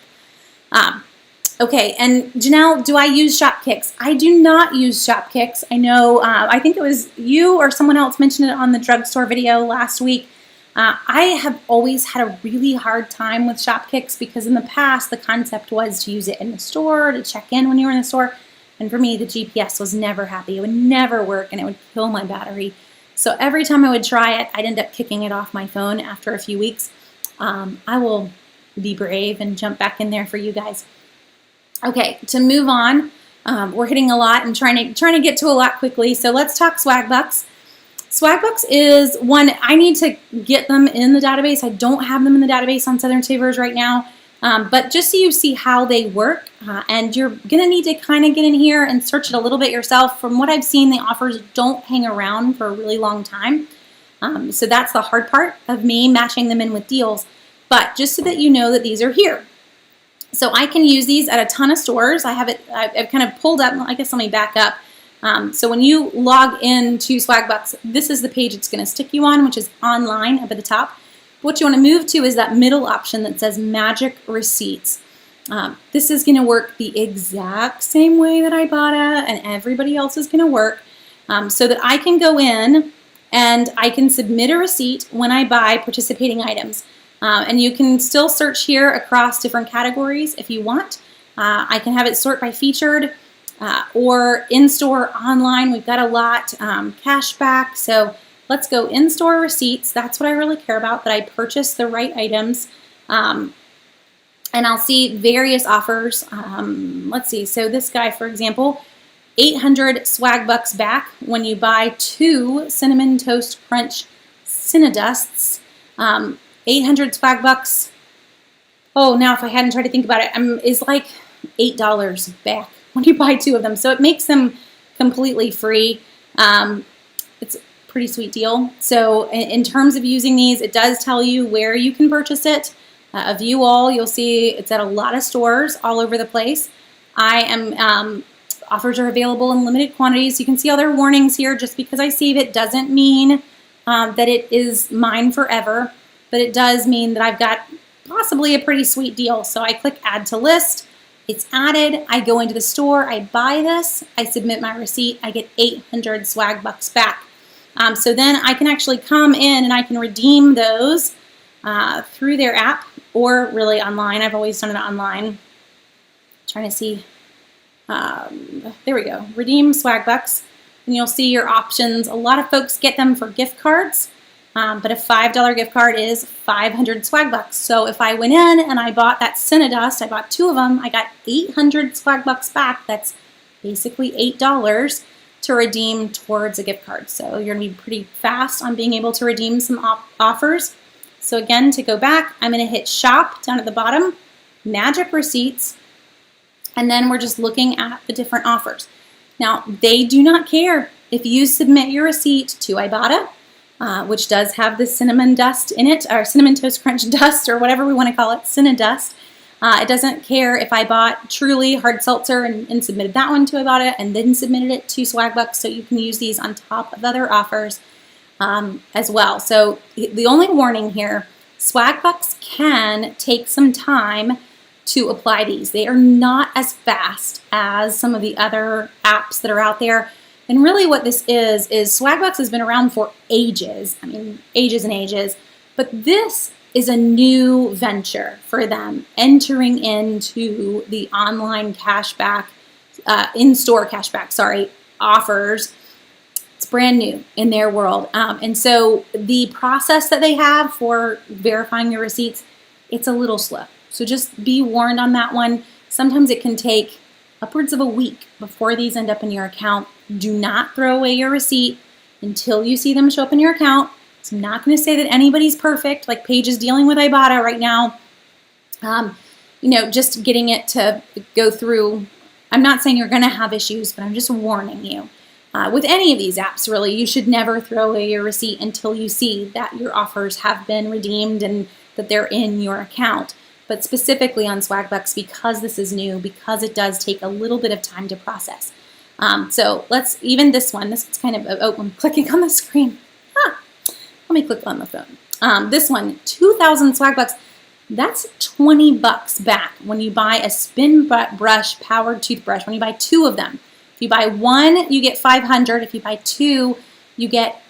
Okay, and Janelle, do I use Shopkicks? I do not use Shopkicks. I know, I think it was you or someone else mentioned it on the drugstore video last week. I have always had a really hard time with Shopkicks because in the past the concept was to use it in the store, to check in when you were in the store. And for me, the GPS was never happy. It would never work and it would kill my battery. So every time I would try it, I'd end up kicking it off my phone after a few weeks. I will be brave and jump back in there for you guys. Okay, to move on, we're hitting a lot and trying to get to a lot quickly. So let's talk Swagbucks. Swagbucks is one, I need to get them in the database. I don't have them in the database on Southern Savers right now. But just so you see how they work, and you're going to need to kind of get in here and search it a little bit yourself. From what I've seen, the offers don't hang around for a really long time. So that's the hard part of me matching them in with deals. But just so that you know that these are here. So I can use these at a ton of stores. I've kind of pulled up, I guess let me back up. So when you log into Swagbucks, this is the page it's going to stick you on, which is online up at the top. What you want to move to is that middle option that says Magic Receipts. This is going to work the exact same way that Ibotta and everybody else is going to work, so that I can go in and I can submit a receipt when I buy participating items. And you can still search here across different categories if you want. I can have it sort by featured or in-store, online. We've got a lot, cashback. So let's go in-store receipts. That's what I really care about, that I purchase the right items. And I'll see various offers. Let's see. So this guy, for example, 800 Swagbucks back when you buy 2 Cinnamon Toast Crunch Cinnadusts. 800 Swagbucks. Oh, now if I hadn't tried to think about it, is like $8 back when you buy 2 of them. So it makes them completely free. It's a pretty sweet deal. So in terms of using these, it does tell you where you can purchase it. Of you all, you'll see it's at a lot of stores all over the place. Offers are available in limited quantities. You can see all their warnings here. Just because I save it doesn't mean that it is mine forever, but it does mean that I've got possibly a pretty sweet deal. So I click Add to List. It's added. I go into the store. I buy this. I submit my receipt. I get 800 Swagbucks back. So then I can actually come in and I can redeem those through their app or really online. I've always done it online. Trying to see. There we go. Redeem Swagbucks. And you'll see your options. A lot of folks get them for gift cards. But a $5 gift card is 500 Swagbucks. So if I went in and I bought that Cinnadust, I bought 2 of them, I got 800 Swagbucks back. That's basically $8 to redeem towards a gift card. So you're going to be pretty fast on being able to redeem some offers. So again, to go back, I'm going to hit Shop down at the bottom, Magic Receipts, and then we're just looking at the different offers. Now, they do not care if you submit your receipt to Ibotta, which does have the cinnamon dust in it, or cinnamon toast crunch dust, or whatever we want to call it, Cinnadust. It doesn't care if I bought Truly hard seltzer and submitted that one to Ibotta and then submitted it to Swagbucks, so you can use these on top of other offers. as well. So the only warning here, Swagbucks can take some time to apply these. They are not as fast as some of the other apps that are out there. And really what this is Swagbucks has been around for ages. I mean, ages and ages. But this is a new venture for them, entering into the online cashback, in-store cashback, offers. It's brand new in their world. And so the process that they have for verifying your receipts, it's a little slow. So just be warned on that one. Sometimes it can take upwards of a week before these end up in your account. Do not throw away your receipt until you see them show up in your account. So I'm not going to say that anybody's perfect, like Paige is dealing with Ibotta right now. Just getting it to go through. I'm not saying you're going to have issues, but I'm just warning you. With any of these apps, really, you should never throw away your receipt until you see that your offers have been redeemed and that they're in your account. But specifically on Swagbucks, because this is new, because it does take a little bit of time to process. So even this one's kind of, I'm clicking on the screen. Let me click on the phone. This one, 2,000 Swagbucks, that's $20 back when you buy a spin brush powered toothbrush, when you buy 2 of them. If you buy 1, you get 500. If you buy 2, you get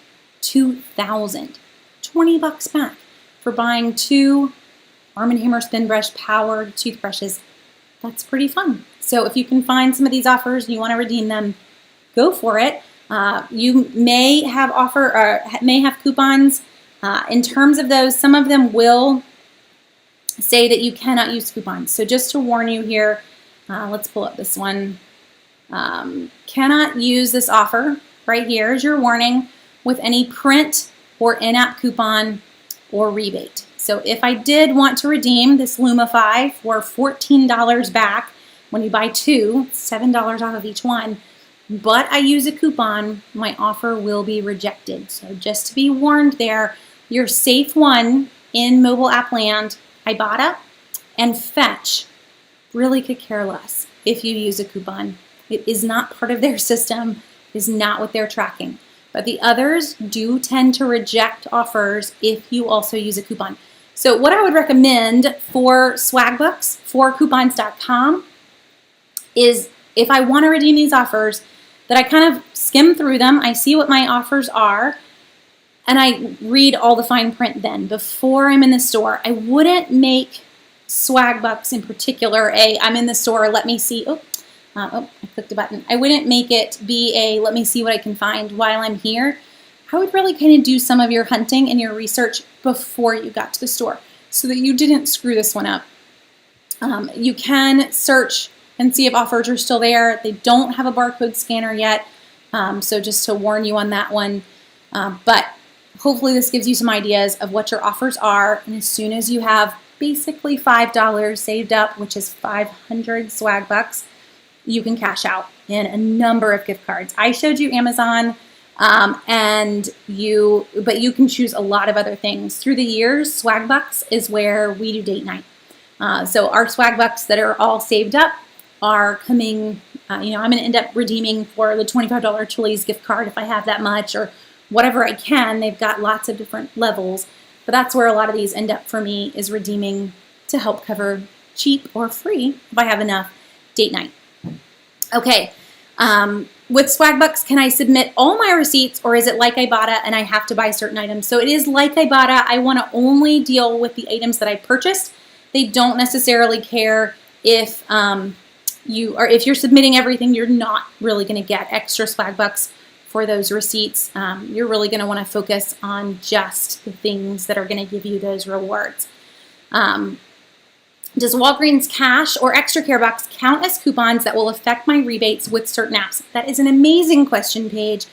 2,000. $20 back for buying 2 Arm & Hammer spin brush powered toothbrushes. That's pretty fun. So if you can find some of these offers and you want to redeem them, go for it. You may have coupons. In terms of those, some of them will say that you cannot use coupons. So just to warn you here, let's pull up this one. Cannot use this offer right here is your warning with any print or in-app coupon or rebate. So if I did want to redeem this Lumify for $14 back when you buy 2, $7 off of each one, but I use a coupon, my offer will be rejected. So just to be warned there, your safe one in mobile app land, Ibotta and Fetch, really could care less if you use a coupon. It is not part of their system, is not what they're tracking. But the others do tend to reject offers if you also use a coupon. So what I would recommend for Swagbucks, for coupons.com, is if I want to redeem these offers, that I kind of skim through them, I see what my offers are, and I read all the fine print then before I'm in the store. I wouldn't make Swagbucks in particular I'm in the store, let me see. I clicked a button. I wouldn't make it be let me see what I can find while I'm here. I would really kind of do some of your hunting and your research before you got to the store so that you didn't screw this one up. You can search and see if offers are still there. They don't have a barcode scanner yet, so just to warn you on that one. But hopefully this gives you some ideas of what your offers are, and as soon as you have basically $5 saved up, which is 500 Swagbucks, you can cash out in a number of gift cards. I showed you Amazon, but you can choose a lot of other things. Through the years, Swagbucks is where we do date night. So our Swagbucks that are all saved up are coming, I'm going to end up redeeming for the $25 Chili's gift card if I have that much, or whatever I can. They've got lots of different levels, but that's where a lot of these end up for me, is redeeming to help cover cheap or free, if I have enough, date night. Okay, with Swagbucks, can I submit all my receipts, or is it like Ibotta and I have to buy certain items? So it is like Ibotta. I want to only deal with the items that I purchased. They don't necessarily care if if you're submitting everything. You're not really going to get extra Swagbucks for those receipts. You're really going to want to focus on just the things that are going to give you those rewards. Does Walgreens Cash or Extra Care Bucks count as coupons that will affect my rebates with certain apps? That is an amazing question, Paige.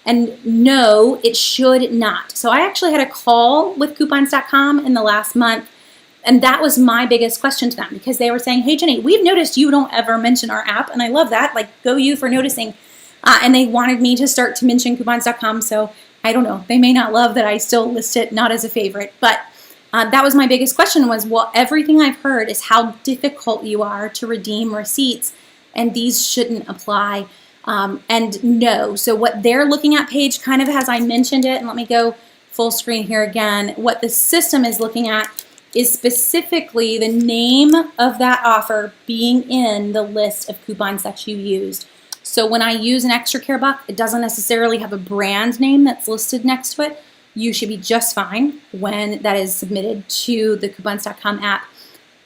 And no, it should not. So I actually had a call with coupons.com in the last month, and that was my biggest question to them, because they were saying, hey, Jenny, we've noticed you don't ever mention our app, and I love that. Like, go you for noticing. And they wanted me to start to mention coupons.com, so I don't know. They may not love that I still list it not as a favorite, but that was my biggest question was, well, everything I've heard is how difficult you are to redeem receipts, and these shouldn't apply. and no. So what they're looking at, Paige, kind of as I mentioned it, and let me go full screen here again, what the system is looking at is specifically the name of that offer being in the list of coupons that you used. So when I use an extra care buck, it doesn't necessarily have a brand name that's listed next to it. You should be just fine when that is submitted to the coupons.com app.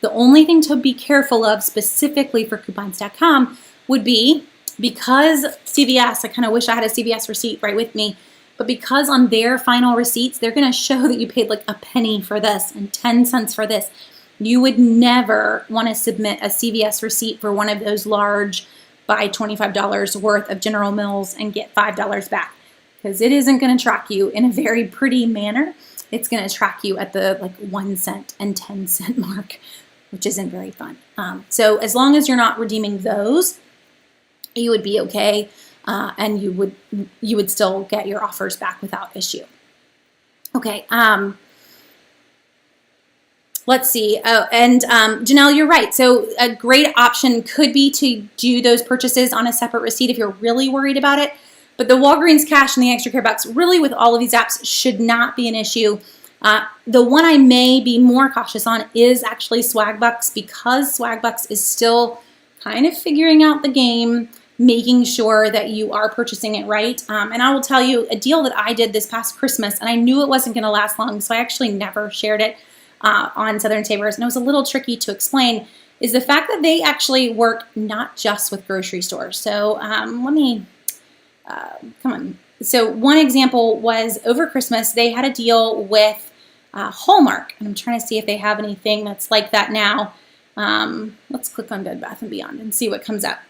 The only thing to be careful of specifically for coupons.com would be, because CVS, I kind of wish I had a CVS receipt right with me, but because on their final receipts, they're going to show that you paid like a penny for this and 10 cents for this. You would never want to submit a CVS receipt for one of those large buy $25 worth of General Mills and get $5 back, because it isn't going to track you in a very pretty manner. It's going to track you at the like 1 cent and 10 cent mark, which isn't very fun. So as long as you're not redeeming those, you would be okay. And you would still get your offers back without issue. Okay, let's see. Oh, and Janelle, you're right. So a great option could be to do those purchases on a separate receipt if you're really worried about it. But the Walgreens Cash and the Extra Care Bucks, really with all of these apps, should not be an issue. The one I may be more cautious on is actually Swagbucks, because Swagbucks is still kind of figuring out the game, making sure that you are purchasing it right. And I will tell you a deal that I did this past Christmas, and I knew it wasn't going to last long, so I actually never shared it on Southern Savers, and it was a little tricky to explain, is the fact that they actually work not just with grocery stores. So let me, come on. So one example was over Christmas, they had a deal with Hallmark, and I'm trying to see if they have anything that's like that now. Let's click on Bed Bath & Beyond and see what comes up.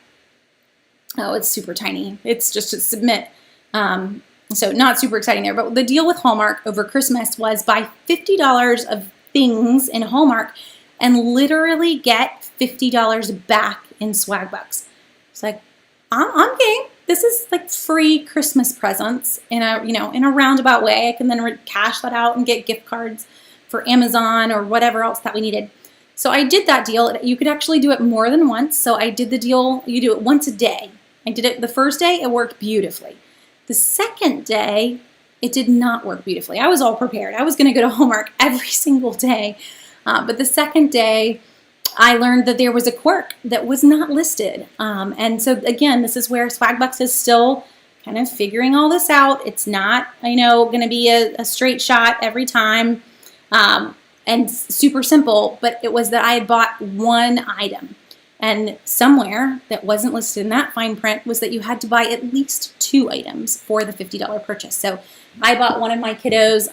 Oh, it's super tiny. It's just to submit. So not super exciting there. But the deal with Hallmark over Christmas was buy $50 of things in Hallmark and literally get $50 back in Swagbucks. It's like, I'm game. This is like free Christmas presents in a roundabout way. I can then cash that out and get gift cards for Amazon or whatever else that we needed. So I did that deal. You could actually do it more than once. So I did the deal. You do it once a day. I did it the first day. It worked beautifully. The second day, it did not work beautifully. I was all prepared. I was going to go to Hallmark every single day. But the second day, I learned that there was a quirk that was not listed. And so again, this is where Swagbucks is still kind of figuring all this out. It's not, going to be a straight shot every time. And super simple, but it was that I had bought one item. And somewhere that wasn't listed in that fine print was that you had to buy at least 2 items for the $50 purchase. So I bought one of my kiddos.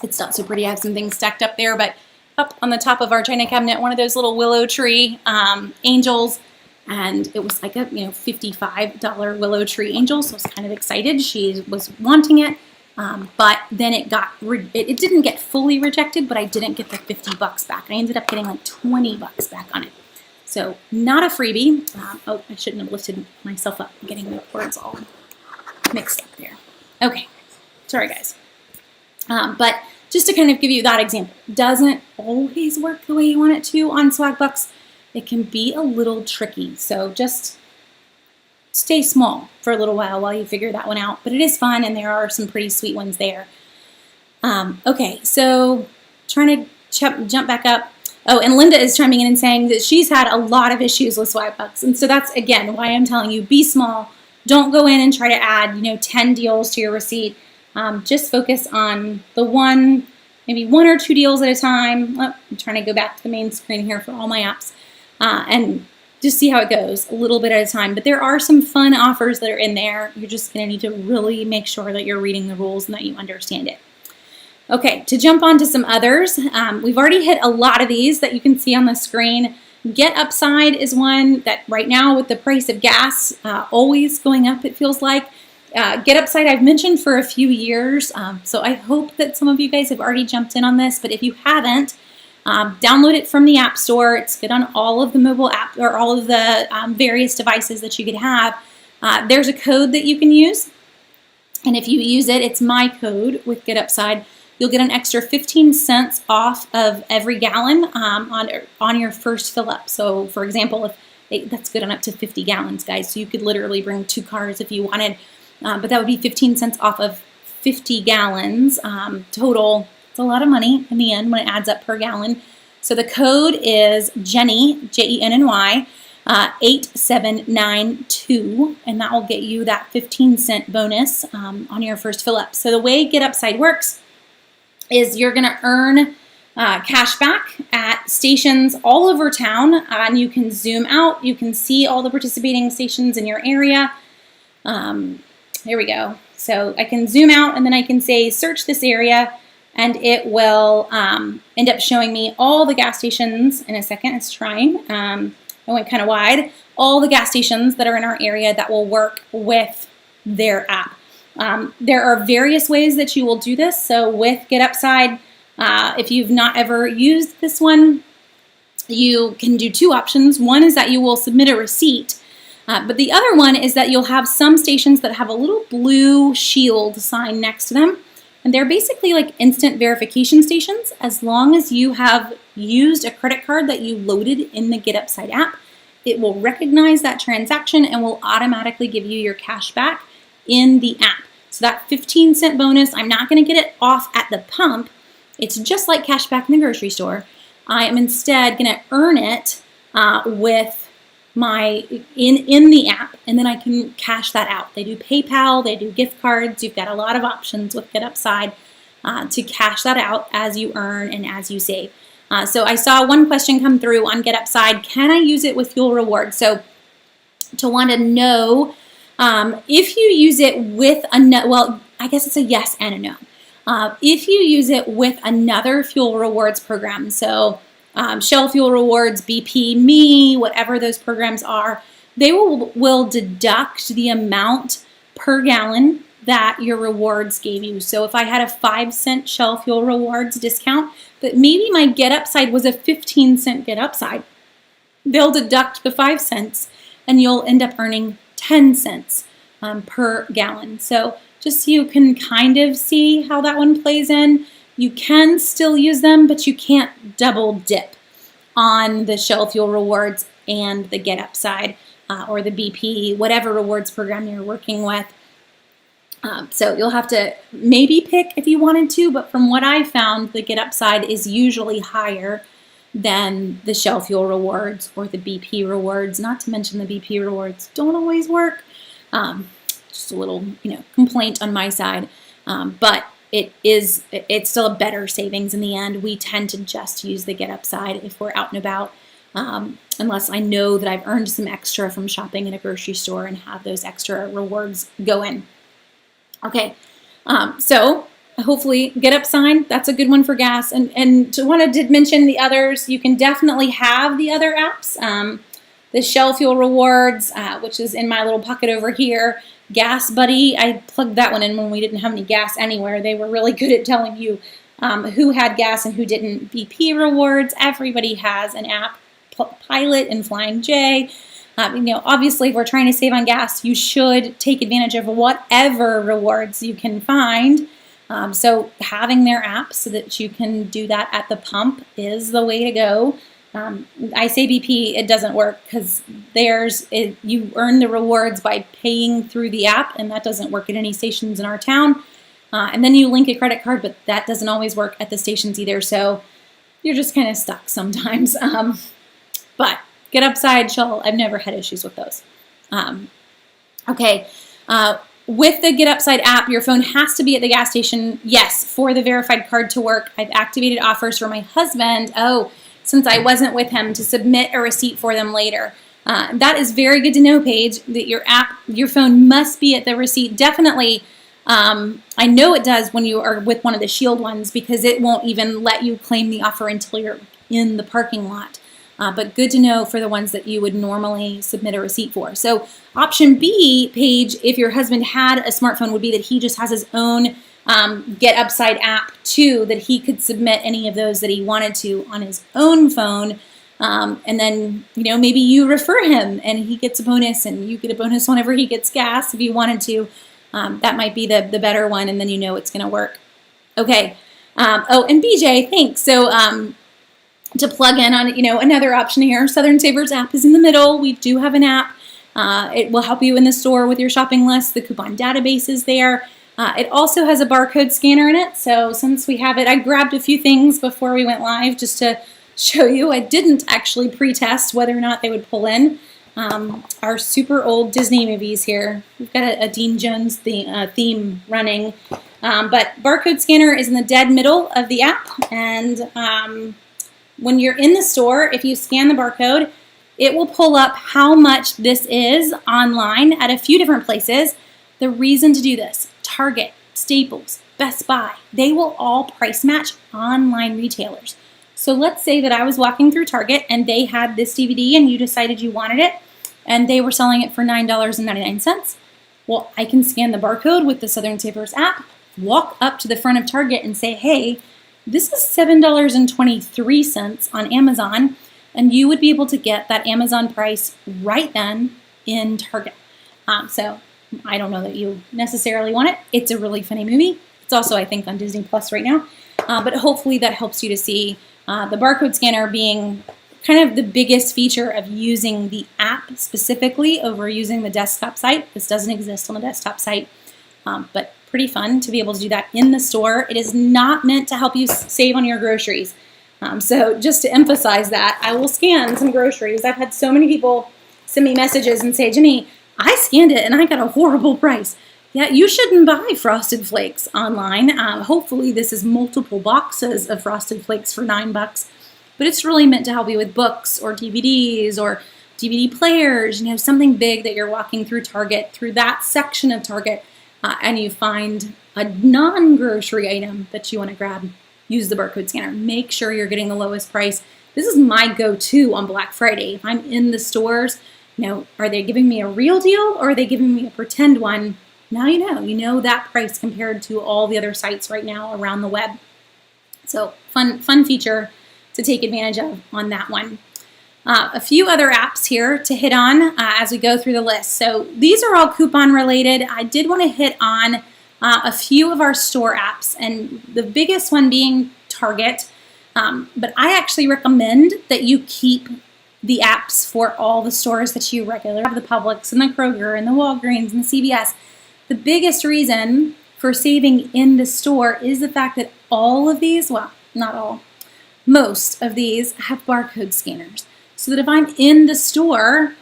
It's not so pretty. I have some things stacked up there, but up on the top of our china cabinet, one of those little willow tree angels. And it was like a $55 willow tree angel. So I was kind of excited. She was wanting it. But then it didn't get fully rejected, but I didn't get the $50 back. I ended up getting like $20 back on it. So not a freebie. Oh, I shouldn't have lifted myself up. I'm getting the words all mixed up there. Okay, sorry guys. But just to kind of give you that example, doesn't always work the way you want it to on Swagbucks. It can be a little tricky. So just stay small for a little while you figure that one out. But it is fun, and there are some pretty sweet ones there. Okay, so trying to jump back up. Oh, and Linda is chiming in and saying that she's had a lot of issues with Swagbucks. And so that's, again, why I'm telling you, be small. Don't go in and try to add, 10 deals to your receipt. Just focus on the maybe 1 or 2 deals at a time. Oh, I'm trying to go back to the main screen here for all my apps. And just see how it goes a little bit at a time. But there are some fun offers that are in there. You're just going to need to really make sure that you're reading the rules and that you understand it. Okay, to jump on to some others, we've already hit a lot of these that you can see on the screen. Get Upside is one that right now with the price of gas always going up, it feels like. Get Upside I've mentioned for a few years, so I hope that some of you guys have already jumped in on this, but if you haven't, download it from the App Store. It's good on all of the mobile app or all of the various devices that you could have. There's a code that you can use, and if you use it, it's my code with Get Upside. You'll get an extra 15 cents off of every gallon on your first fill up. So, for example, if That's good on up to 50 gallons, guys. So you could literally bring 2 cars if you wanted, but that would be 15 cents off of 50 gallons total. It's a lot of money in the end when it adds up per gallon. So the code is Jenny, Jenny, 8792, and that will get you that 15-cent bonus on your first fill up. So the way Get Upside works is you're going to earn cash back at stations all over town, and you can zoom out. You can see all the participating stations in your area. Here we go. So I can zoom out, and then I can say search this area, and it will end up showing me all the gas stations in a second. It's trying. I went kind of wide. All the gas stations that are in our area that will work with their app. There are various ways that you will do this. So with Get Upside, if you've not ever used this one, you can do 2 options. One is that you will submit a receipt, but the other one is that you'll have some stations that have a little blue shield sign next to them. And they're basically like instant verification stations. As long as you have used a credit card that you loaded in the Get Upside app, it will recognize that transaction and will automatically give you your cash back in the app. So that 15-cent bonus, I'm not going to get it off at the pump. It's just like cash back in the grocery store. I am instead going to earn it with my in the app, and then I can cash that out. They do PayPal, they do gift cards. You've got a lot of options with Get Upside to cash that out as you earn and as you save. So I saw one question come through on Get Upside. Can I use it with fuel rewards? So to want to know if you use it with well, I guess it's a yes and a no. If you use it with another fuel rewards program, so Shell Fuel Rewards, BP, Me, whatever those programs are, they will deduct the amount per gallon that your rewards gave you. So if I had a 5-cent Shell Fuel Rewards discount, but maybe my Get Upside was a 15-cent Get Upside, they'll deduct the 5 cents and you'll end up earning 10 cents per gallon. So just so you can kind of see how that one plays in. You can still use them, but you can't double dip on the Shell Fuel Rewards and the Get Upside or the BP, whatever rewards program you're working with. So you'll have to maybe pick if you wanted to, but from what I found, the Get Upside is usually higher than the Shell Fuel Rewards or the BP Rewards. Not to mention the BP Rewards don't always work. Just a little, complaint on my side, but it's still a better savings in the end. We tend to just use the Get Upside if we're out and about, unless I know that I've earned some extra from shopping in a grocery store and have those extra rewards go in. Okay, so hopefully Get Upside, that's a good one for gas. And I did mention the others. You can definitely have the other apps. The Shell Fuel Rewards, which is in my little pocket over here. Gas Buddy, I plugged that one in when we didn't have any gas anywhere. They were really good at telling you who had gas and who didn't. BP Rewards, everybody has an app. Pilot and Flying J. Obviously, if we're trying to save on gas, you should take advantage of whatever rewards you can find. So having their app so that you can do that at the pump is the way to go. I say BP, it doesn't work because you earn the rewards by paying through the app, and that doesn't work at any stations in our town. And then you link a credit card, but that doesn't always work at the stations either, so you're just kind of stuck sometimes. But Get Upside, Shell, I've never had issues with those. Okay, with the Get Upside app, your phone has to be at the gas station, yes, for the verified card to work. I've activated offers for my husband. Since I wasn't with him, to submit a receipt for them later. That is very good to know, Paige, that your phone must be at the receipt. Definitely, I know it does when you are with one of the Shield ones because it won't even let you claim the offer until you're in the parking lot. But good to know for the ones that you would normally submit a receipt for. So option B, Paige, if your husband had a smartphone, would be that he just has his own Get Upside app too, that he could submit any of those that he wanted to on his own phone. And then, maybe you refer him and he gets a bonus and you get a bonus whenever he gets gas if you wanted to. That might be the better one, and then it's going to work. Okay. And BJ, thanks. So to plug in on, another option here. Southern Savers app is in the middle. We do have an app. It will help you in the store with your shopping list. The coupon database is there. It also has a barcode scanner in it. So since we have it, I grabbed a few things before we went live just to show you. I didn't actually pre-test whether or not they would pull in our super old Disney movies here. We've got a Dean Jones theme running. But barcode scanner is in the dead middle of the app. And when you're in the store, if you scan the barcode, it will pull up how much this is online at a few different places. The reason to do this, Target, Staples, Best Buy, they will all price match online retailers. So let's say that I was walking through Target and they had this DVD and you decided you wanted it and they were selling it for $9.99. Well, I can scan the barcode with the Southern Savers app, walk up to the front of Target and say, hey, this is $7.23 on Amazon, and you would be able to get that Amazon price right then in Target. So I don't know that you necessarily want it. It's a really funny movie. It's also, I think, on Disney Plus right now. But hopefully that helps you to see the barcode scanner being kind of the biggest feature of using the app specifically over using the desktop site. This doesn't exist on the desktop site, but pretty fun to be able to do that in the store. It is not meant to help you save on your groceries. So just to emphasize that, I will scan some groceries. I've had so many people send me messages and say, Jenny, I scanned it and I got a horrible price. Yeah, you shouldn't buy Frosted Flakes online. Hopefully this is multiple boxes of Frosted Flakes for $9, but it's really meant to help you with books or DVDs or DVD players, something big that you're walking through Target, through that section of Target, and you find a non-grocery item that you want to grab. Use the barcode scanner. Make sure you're getting the lowest price. This is my go-to on Black Friday. If I'm in the stores, are they giving me a real deal or are they giving me a pretend one? Now you know that price compared to all the other sites right now around the web. So fun feature to take advantage of on that one. A few other apps here to hit on as we go through the list. So these are all coupon related. I did want to hit on a few of our store apps, and the biggest one being Target. But I actually recommend that you keep the apps for all the stores that you regularly have, the Publix and the Kroger and the Walgreens and the CVS. The biggest reason for saving in the store is the fact that all of these, well, not all, most of these have barcode scanners. So that if I'm in the store,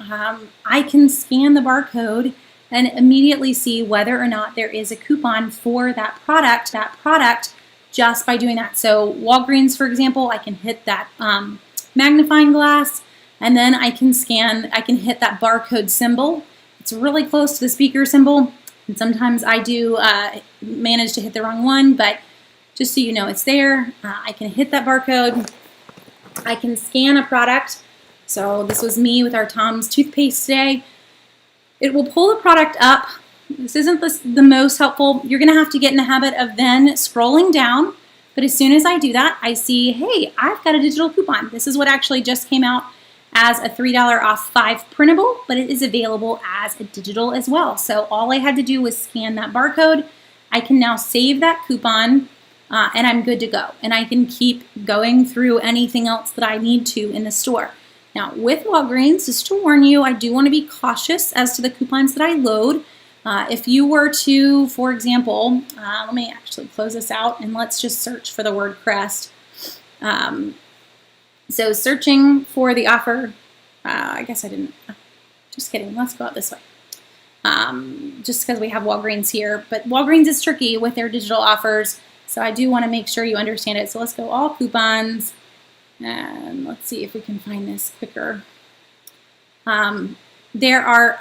I can scan the barcode and immediately see whether or not there is a coupon for that product just by doing that. So Walgreens, for example, I can hit that magnifying glass and then I can hit that barcode symbol. It's really close to the speaker symbol. And sometimes I do manage to hit the wrong one, but just so you know it's there. I can hit that barcode. I can scan a product. So this was me with our Tom's toothpaste today. It will pull the product up. This isn't the most helpful. You're going to have to get in the habit of then scrolling down. But as soon as I do that, I see, hey, I've got a digital coupon. This is what actually just came out as a $3 off 5 printable, but it is available as a digital as well. So all I had to do was scan that barcode. I can now save that coupon and I'm good to go. And I can keep going through anything else that I need to in the store. Now with Walgreens, just to warn you, I do want to be cautious as to the coupons that I load. If you were to, for example, let me actually close this out and let's just search for the word Crest. So searching for the offer, I guess I didn't, just kidding, let's go out this way. Just because we have Walgreens here, but Walgreens is tricky with their digital offers, so I do want to make sure you understand it. So let's go all coupons, and let's see if we can find this quicker. There are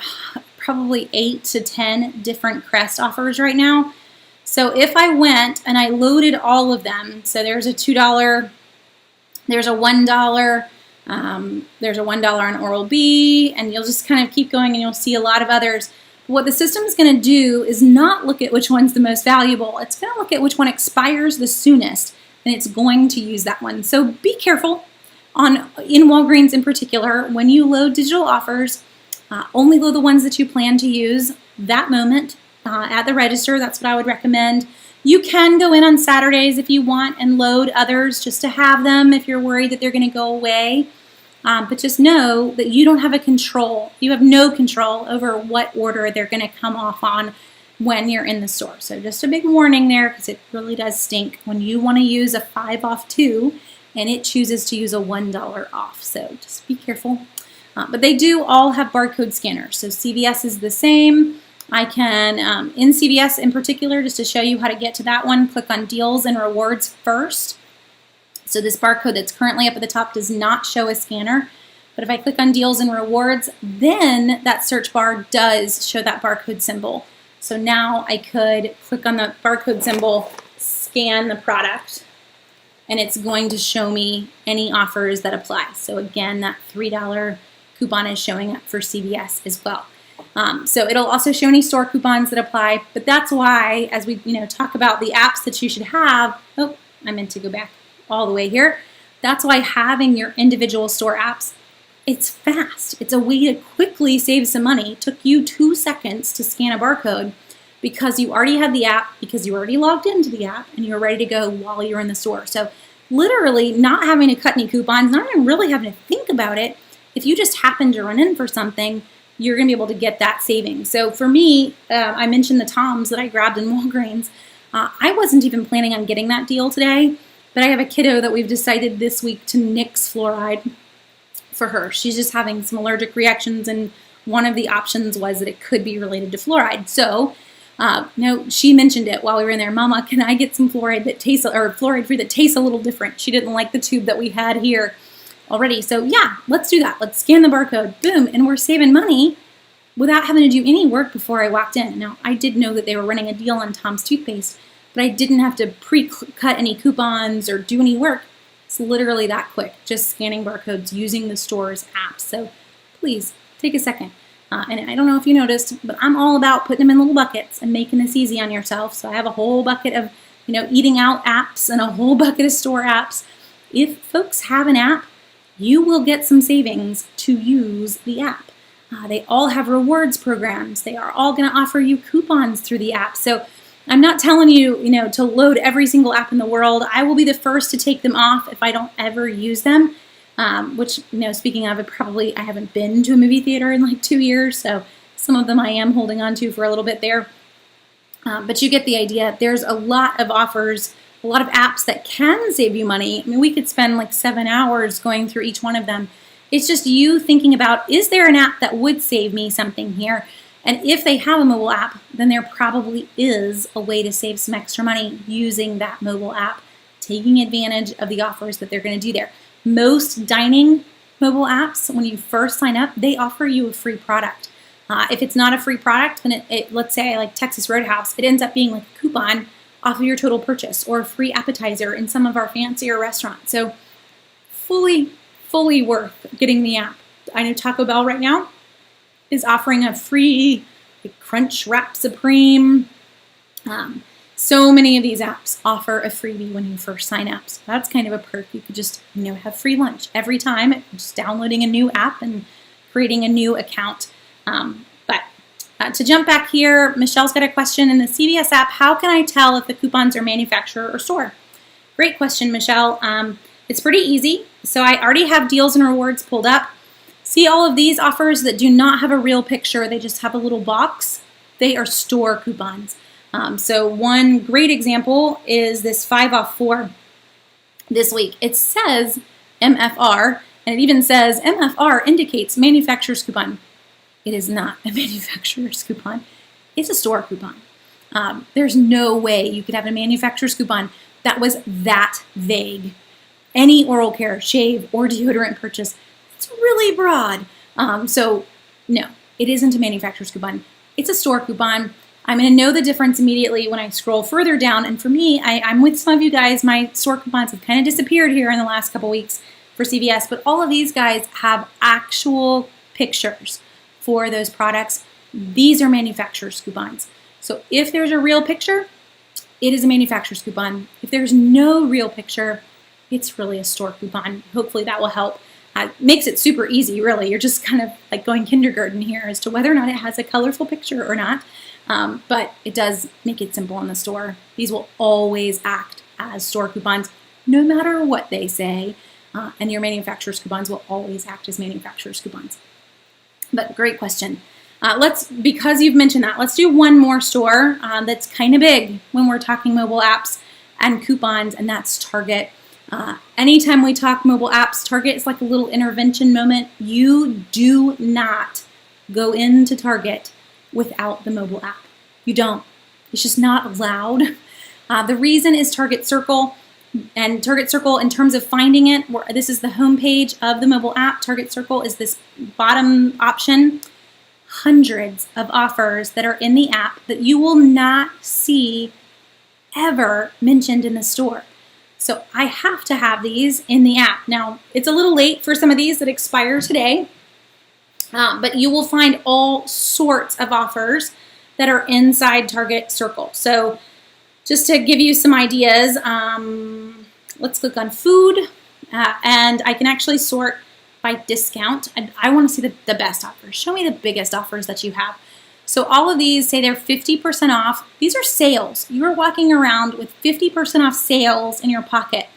probably 8 to 10 different Crest offers right now. So if I went and I loaded all of them, so there's a $2, there's a $1, there's a $1 on Oral-B, and you'll just kind of keep going and you'll see a lot of others. What the system is going to do is not look at which one's the most valuable. It's going to look at which one expires the soonest, and it's going to use that one. So be careful in Walgreens in particular. When you load digital offers, only load the ones that you plan to use that moment at the register. That's what I would recommend. You can go in on Saturdays if you want and load others just to have them if you're worried that they're going to go away. But just know that you don't have a control. You have no control over what order they're going to come off on when you're in the store. So just a big warning there, because it really does stink when you want to use a 5 off 2 and it chooses to use a $1 off. So just be careful. But they do all have barcode scanners. So CVS is the same. I can, in CVS in particular, just to show you how to get to that one, click on Deals and Rewards first. So this barcode that's currently up at the top does not show a scanner. But if I click on Deals and Rewards, then that search bar does show that barcode symbol. So now I could click on the barcode symbol, scan the product, and it's going to show me any offers that apply. So again, that $3 coupon is showing up for CVS as well. So it'll also show any store coupons that apply, but that's why, as we talk about the apps that you should have, oh, I meant to go back all the way here. That's why having your individual store apps, it's fast. It's a way to quickly save some money. It took you 2 seconds to scan a barcode because you already had the app, because you already logged into the app, and you're ready to go while you're in the store. So literally not having to cut any coupons, not even really having to think about it. If you just happen to run in for something, you're going to be able to get that savings. So for me, I mentioned the Toms that I grabbed in Walgreens. I wasn't even planning on getting that deal today, but I have a kiddo that we've decided this week to nix fluoride for her. She's just having some allergic reactions, and one of the options was that it could be related to fluoride. So she mentioned it while we were in there. Mama, can I get some fluoride that tastes, or fluoride-free that tastes a little different? She didn't like the tube that we had here already. So yeah, let's do that. Let's scan the barcode, boom, and we're saving money without having to do any work before I walked in. Now, I did know that they were running a deal on Tom's toothpaste, but I didn't have to pre-cut any coupons or do any work. It's literally that quick, just scanning barcodes using the store's apps. So please take a second. And I don't know if you noticed, but I'm all about putting them in little buckets and making this easy on yourself. So I have a whole bucket of, eating out apps and a whole bucket of store apps. If folks have an app, you will get some savings to use the app. They all have rewards programs. They are all going to offer you coupons through the app. So I'm not telling you, to load every single app in the world. I will be the first to take them off if I don't ever use them. Which, speaking of, I haven't been to a movie theater in like 2 years. So some of them I am holding on to for a little bit there. But you get the idea. There's a lot of offers, a lot of apps that can save you money. I mean, we could spend like 7 hours going through each one of them. It's just you thinking about, is there an app that would save me something here? And if they have a mobile app, then there probably is a way to save some extra money using that mobile app, taking advantage of the offers that they're going to do there. Most dining mobile apps, when you first sign up, they offer you a free product. If it's not a free product, then let's say like Texas Roadhouse, it ends up being like a coupon off of your total purchase or a free appetizer in some of our fancier restaurants. So fully worth getting the app. I know Taco Bell right now is offering a free Crunch Wrap Supreme. So many of these apps offer a freebie when you first sign up. So that's kind of a perk. You could just have free lunch every time, just downloading a new app and creating a new account. But to jump back here, Michelle's got a question. In the CVS app, how can I tell if the coupons are manufacturer or store? Great question, Michelle. It's pretty easy. So I already have deals and rewards pulled up. See all of these offers that do not have a real picture. They just have a little box. They are store coupons. So one great example is this 5 off 4 this week. It says MFR, and it even says MFR indicates manufacturer's coupon. It is not a manufacturer's coupon. It's a store coupon. There's no way you could have a manufacturer's coupon that was that vague. Any oral care, shave, or deodorant purchase, it's really broad. So no, it isn't a manufacturer's coupon. It's a store coupon. I'm going to know the difference immediately when I scroll further down. And for me, I'm with some of you guys. My store coupons have kind of disappeared here in the last couple weeks for CVS. But all of these guys have actual pictures for those products. These are manufacturer's coupons. So if there's a real picture, it is a manufacturer's coupon. If there's no real picture, it's really a store coupon. Hopefully that will help. Makes it super easy, really. You're just kind of like going kindergarten here as to whether or not it has a colorful picture or not. but it does make it simple in the store. These will always act as store coupons, no matter what they say, and your manufacturer's coupons will always act as manufacturer's coupons. But great question. Because you've mentioned that, let's do one more store that's kind of big when we're talking mobile apps and coupons, and that's Target. Anytime we talk mobile apps, Target is like a little intervention moment. You do not go into Target without the mobile app. You don't. It's just not allowed. The reason is Target Circle. And Target Circle, in terms of finding it, this is the home page of the mobile app. Target Circle is this bottom option. Hundreds of offers that are in the app that you will not see ever mentioned in the store. So I have to have these in the app. Now, it's a little late for some of these that expire today, but you will find all sorts of offers that are inside Target Circle. So just to give you some ideas, let's click on food, and I can actually sort by discount. I want to see the best offers. Show me the biggest offers that you have. So all of these say they're 50% off. These are sales. You are walking around with 50% off sales in your pocket.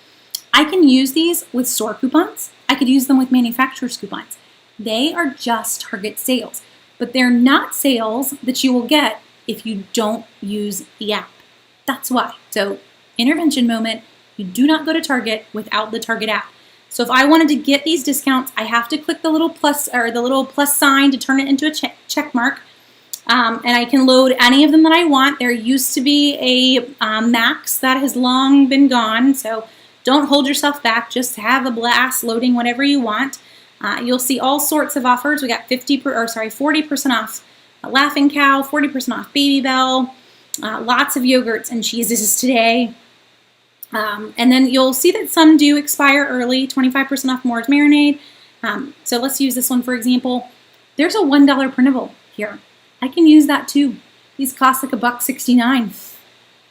I can use these with store coupons. I could use them with manufacturer's coupons. They are just Target sales, but they're not sales that you will get if you don't use the app. That's why. So intervention moment, you do not go to Target without the Target app. So if I wanted to get these discounts, I have to click the little plus or the little plus sign to turn it into a check mark. And I can load any of them that I want. There used to be a max that has long been gone. So don't hold yourself back. Just have a blast loading whatever you want. You'll see all sorts of offers. We got 40% off Laughing Cow, 40% off Baby Bell, lots of yogurts and cheeses today. And then you'll see that some do expire early, 25% off Moore's Marinade. So let's use this one for example. There's a $1 printable here. I can use that too. These cost like $1.69.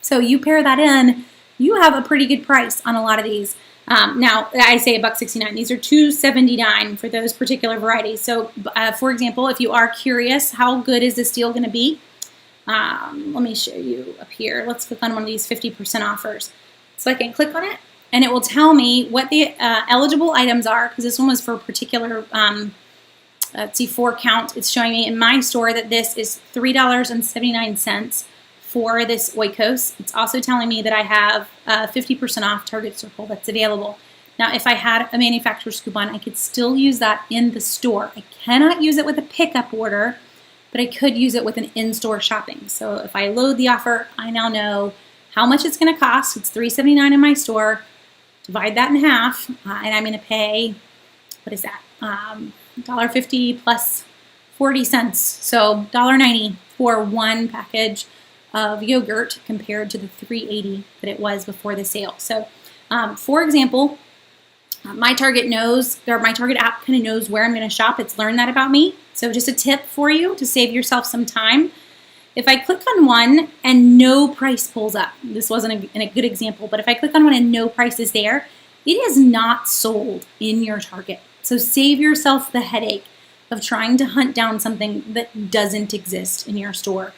So you pair that in, you have a pretty good price on a lot of these. Now I say $1.69. These are $2.79 for those particular varieties. So for example, if you are curious, how good is this deal going to be? Let me show you up here. Let's click on one of these 50% offers. So I can click on it, and it will tell me what the eligible items are, because this one was for a particular, let's see, 4 count. It's showing me in my store that this is $3.79 for this Oikos. It's also telling me that I have 50% off Target Circle that's available. Now, if I had a manufacturer's coupon, I could still use that in the store. I cannot use it with a pickup order, but I could use it with an in-store shopping. So if I load the offer, I now know how much it's going to cost. It's $3.79 in my store. Divide that in half, and I'm going to pay, what is that? $1.50 plus 40 cents. So $1.90 for one package of yogurt compared to the $3.80 that it was before the sale. So for example, my Target app kind of knows where I'm going to shop. It's learned that about me. So just a tip for you to save yourself some time. If I click on one and no price pulls up, this wasn't a good example, but if I click on one and no price is there, it is not sold in your Target. So save yourself the headache of trying to hunt down something that doesn't exist in your store.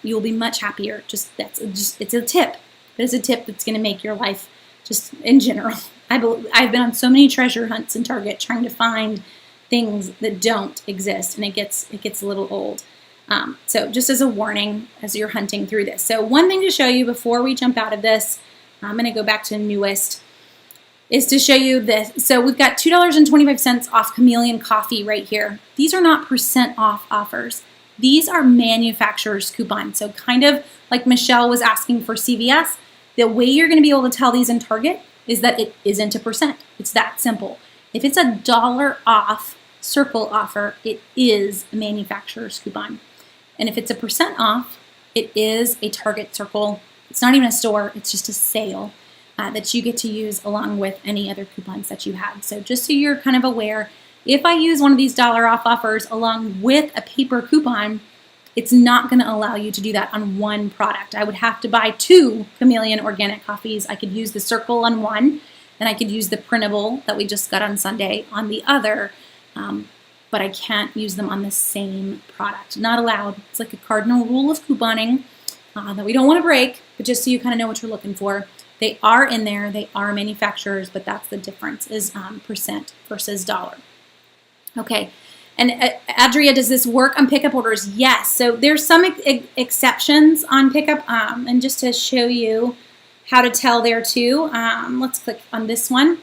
You'll be much happier. It's a tip. But it's a tip that's going to make your life just in general. I've been on so many treasure hunts in Target trying to find things that don't exist, and it gets a little old. So just as a warning as you're hunting through this. So one thing to show you before we jump out of this, I'm going to go back to newest, is to show you this. So we've got $2.25 off Chameleon coffee right here. These are not % off offers. These are manufacturer's coupons. So kind of like Michelle was asking for CVS, the way you're going to be able to tell these in Target is that it isn't a %. It's that simple. If it's $1 off Circle offer, it is a manufacturer's coupon. And if it's a % off, it is a Target Circle. It's not even a store, it's just a sale that you get to use along with any other coupons that you have. So just so you're kind of aware, if I use one of these $1 off offers along with a paper coupon, it's not going to allow you to do that on one product. I would have to buy 2 Chameleon organic coffees. I could use the Circle on one, and I could use the printable that we just got on Sunday on the other. but I can't use them on the same product. Not allowed. It's like a cardinal rule of couponing that we don't want to break, but just so you kind of know what you're looking for. They are in there. They are manufacturers, but that's the difference is percent versus dollar. Okay. And Adria, does this work on pickup orders? Yes. So there's some exceptions on pickup. And just to show you how to tell there too, let's click on this one.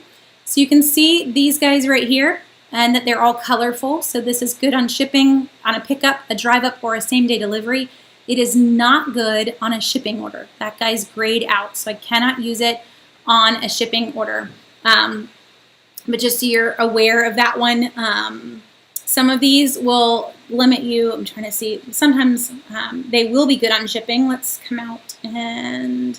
So you can see these guys right here and that they're all colorful. So this is good on shipping, on a pickup, a drive up, or a same day delivery. It is not good on a shipping order. That guy's grayed out. So I cannot use it on a shipping order. But just so you're aware of that one, some of these will limit you. I'm trying to see. Sometimes they will be good on shipping. Let's come out and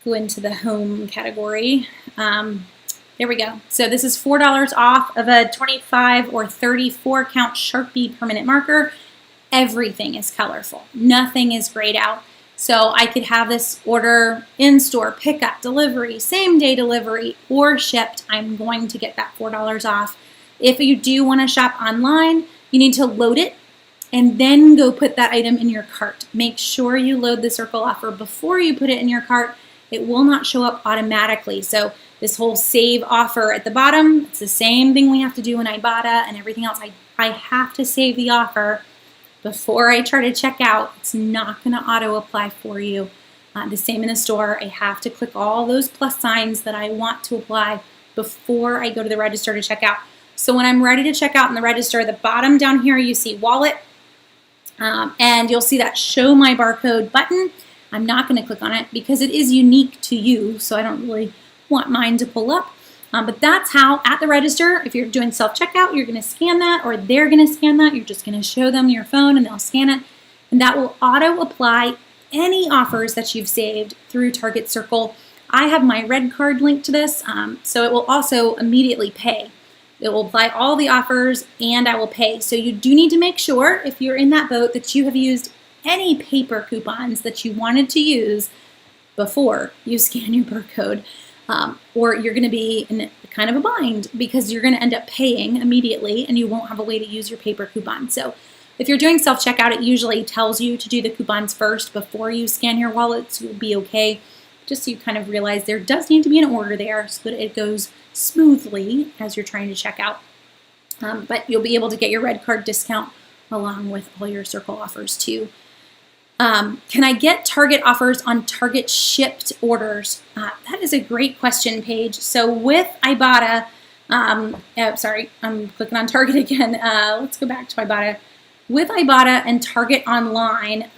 go into the home category. There we go. So this is $4 off of a 25 or 34 count Sharpie permanent marker. Everything is colorful. Nothing is grayed out. So I could have this order in-store, pickup, delivery, same-day delivery, or shipped. I'm going to get that $4 off. If you do want to shop online, you need to load it and then go put that item in your cart. Make sure you load the circle offer before you put it in your cart. It will not show up automatically. So this whole save offer at the bottom, it's the same thing we have to do in Ibotta and everything else. I have to save the offer before I try to check out. It's not going to auto apply for you. The same in the store. I have to click all those plus signs that I want to apply before I go to the register to check out. So when I'm ready to check out in the register, the bottom down here you see wallet, and you'll see that show my barcode button. I'm not going to click on it because it is unique to you, so I don't really want mine to pull up. But that's how at the register, if you're doing self-checkout, you're going to scan that, or they're going to scan that. You're just going to show them your phone and they'll scan it. And that will auto-apply any offers that you've saved through Target Circle. I have my red card linked to this, so it will also immediately pay. It will apply all the offers and I will pay. So you do need to make sure, if you're in that boat, that you have used any paper coupons that you wanted to use before you scan your barcode. Or you're going to be in kind of a bind because you're going to end up paying immediately and you won't have a way to use your paper coupon. So if you're doing self-checkout, it usually tells you to do the coupons first before you scan your wallet, so you'll be okay. Just so you kind of realize there does need to be an order there so that it goes smoothly as you're trying to check out. But you'll be able to get your red card discount along with all your Circle offers too. Can I get Target offers on Target shipped orders? That is a great question, Paige. So with Ibotta, sorry, I'm clicking on Target again. Let's go back to Ibotta. With Ibotta and Target online,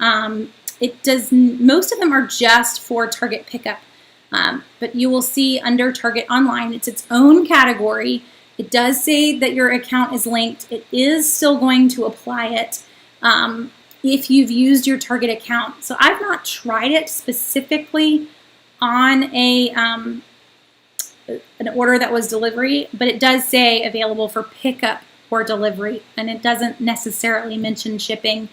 most of them are just for Target pickup. But you will see under Target online, it's its own category. It does say that your account is linked. It is still going to apply it if you've used your Target account. So I've not tried it specifically on an order that was delivery, but it does say available for pickup or delivery, and it doesn't necessarily mention shipping.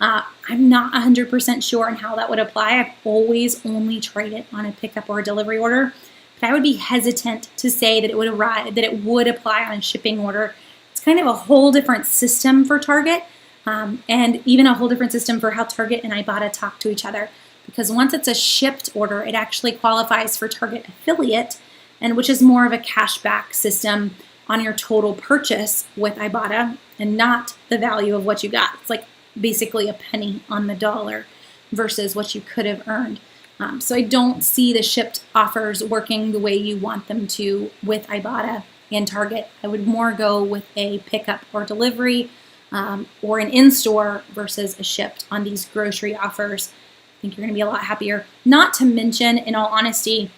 I'm not 100% sure on how that would apply. I've always only tried it on a pickup or a delivery order, but I would be hesitant to say that it would apply on a shipping order. It's kind of a whole different system for Target, and even a whole different system for how Target and Ibotta talk to each other. Because once it's a shipped order, it actually qualifies for Target affiliate, and which is more of a cashback system on your total purchase with Ibotta, and not the value of what you got. It's like basically a penny on the dollar versus what you could have earned. So I don't see the shipped offers working the way you want them to with Ibotta and Target. I would more go with a pickup or delivery or an in-store versus a shipped on these grocery offers. I think you're going to be a lot happier. Not to mention, in all honesty,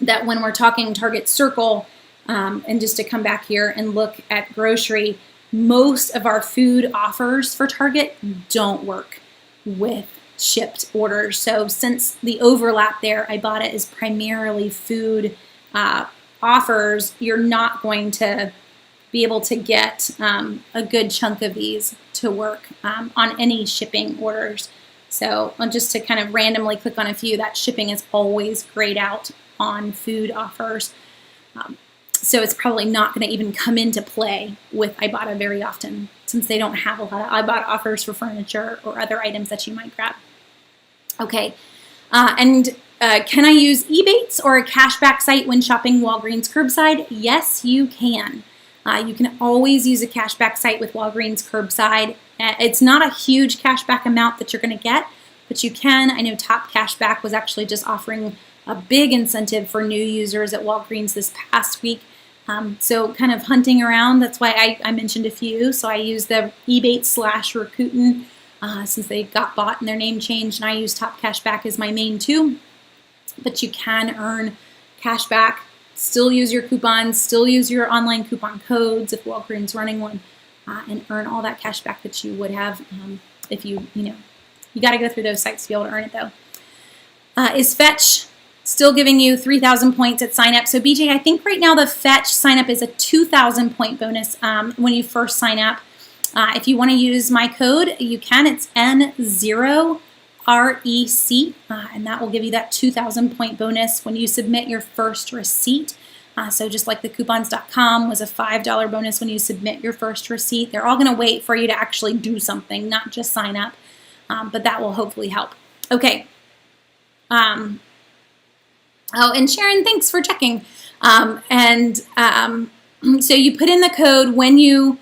that when we're talking Target Circle, and just to come back here and look at grocery, most of our food offers for Target don't work with shipped orders. So since the overlap there, Ibotta is primarily food offers, you're not going to be able to get a good chunk of these to work on any shipping orders. So just to kind of randomly click on a few, that shipping is always grayed out on food offers. So it's probably not going to even come into play with Ibotta very often, since they don't have a lot of Ibotta offers for furniture or other items that you might grab. Okay, can I use Ebates or a cashback site when shopping Walgreens curbside? Yes, you can. You can always use a cashback site with Walgreens curbside. It's not a huge cashback amount that you're going to get, but you can. I know Top Cashback was actually just offering a big incentive for new users at Walgreens this past week. So kind of hunting around, that's why I mentioned a few. So I used the Ebates/Rakuten since they got bought and their name changed, and I use Top Cashback as my main too. But you can earn cashback, still use your coupons, still use your online coupon codes if Walgreens running one, and earn all that cashback that you would have if you got to go through those sites to be able to earn it though. Is Fetch still giving you 3,000 points at sign up? So BJ, I think right now the Fetch sign up is a 2,000 point bonus when you first sign up. If you want to use my code, you can. It's N0REC, and that will give you that 2,000 point bonus when you submit your first receipt. So just like the coupons.com was a $5 bonus when you submit your first receipt, they're all going to wait for you to actually do something, not just sign up, but that will hopefully help. Okay. Oh, and Sharon, thanks for checking. So you put in the code when you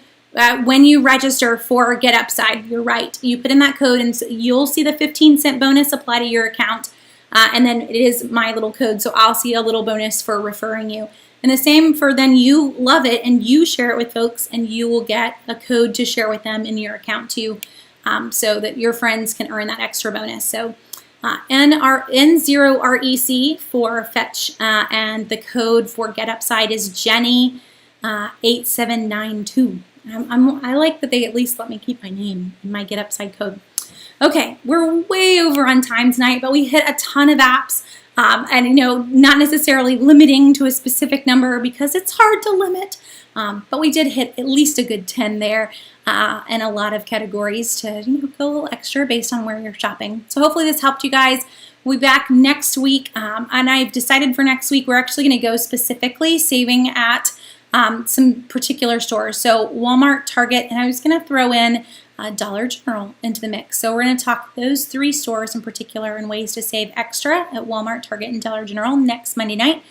register for Get Upside. You're right. You put in that code and you'll see the 15-cent bonus apply to your account. And then it is my little code, so I'll see a little bonus for referring you. And the same for then you love it and you share it with folks and you will get a code to share with them in your account too, so that your friends can earn that extra bonus. So N0REC for Fetch, and the code for Get Upside is Jenny8792. I like that they at least let me keep my name in my Get Upside code. Okay, we're way over on time tonight, but we hit a ton of apps, and not necessarily limiting to a specific number because it's hard to limit, but we did hit at least a good 10 there, and a lot of categories to go a little extra based on where you're shopping. So hopefully this helped you guys. We'll be back next week, and I've decided for next week we're actually going to go specifically saving at some particular stores. So Walmart, Target, and I was going to throw in Dollar General into the mix. So we're going to talk those 3 stores in particular and ways to save extra at Walmart, Target, and Dollar General next Monday night.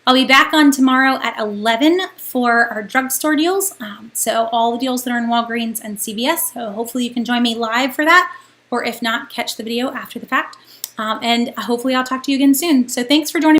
I'll be back on tomorrow at 11 for our drugstore deals. So all the deals that are in Walgreens and CVS. So hopefully you can join me live for that, or if not, catch the video after the fact. And hopefully I'll talk to you again soon. So thanks for joining me.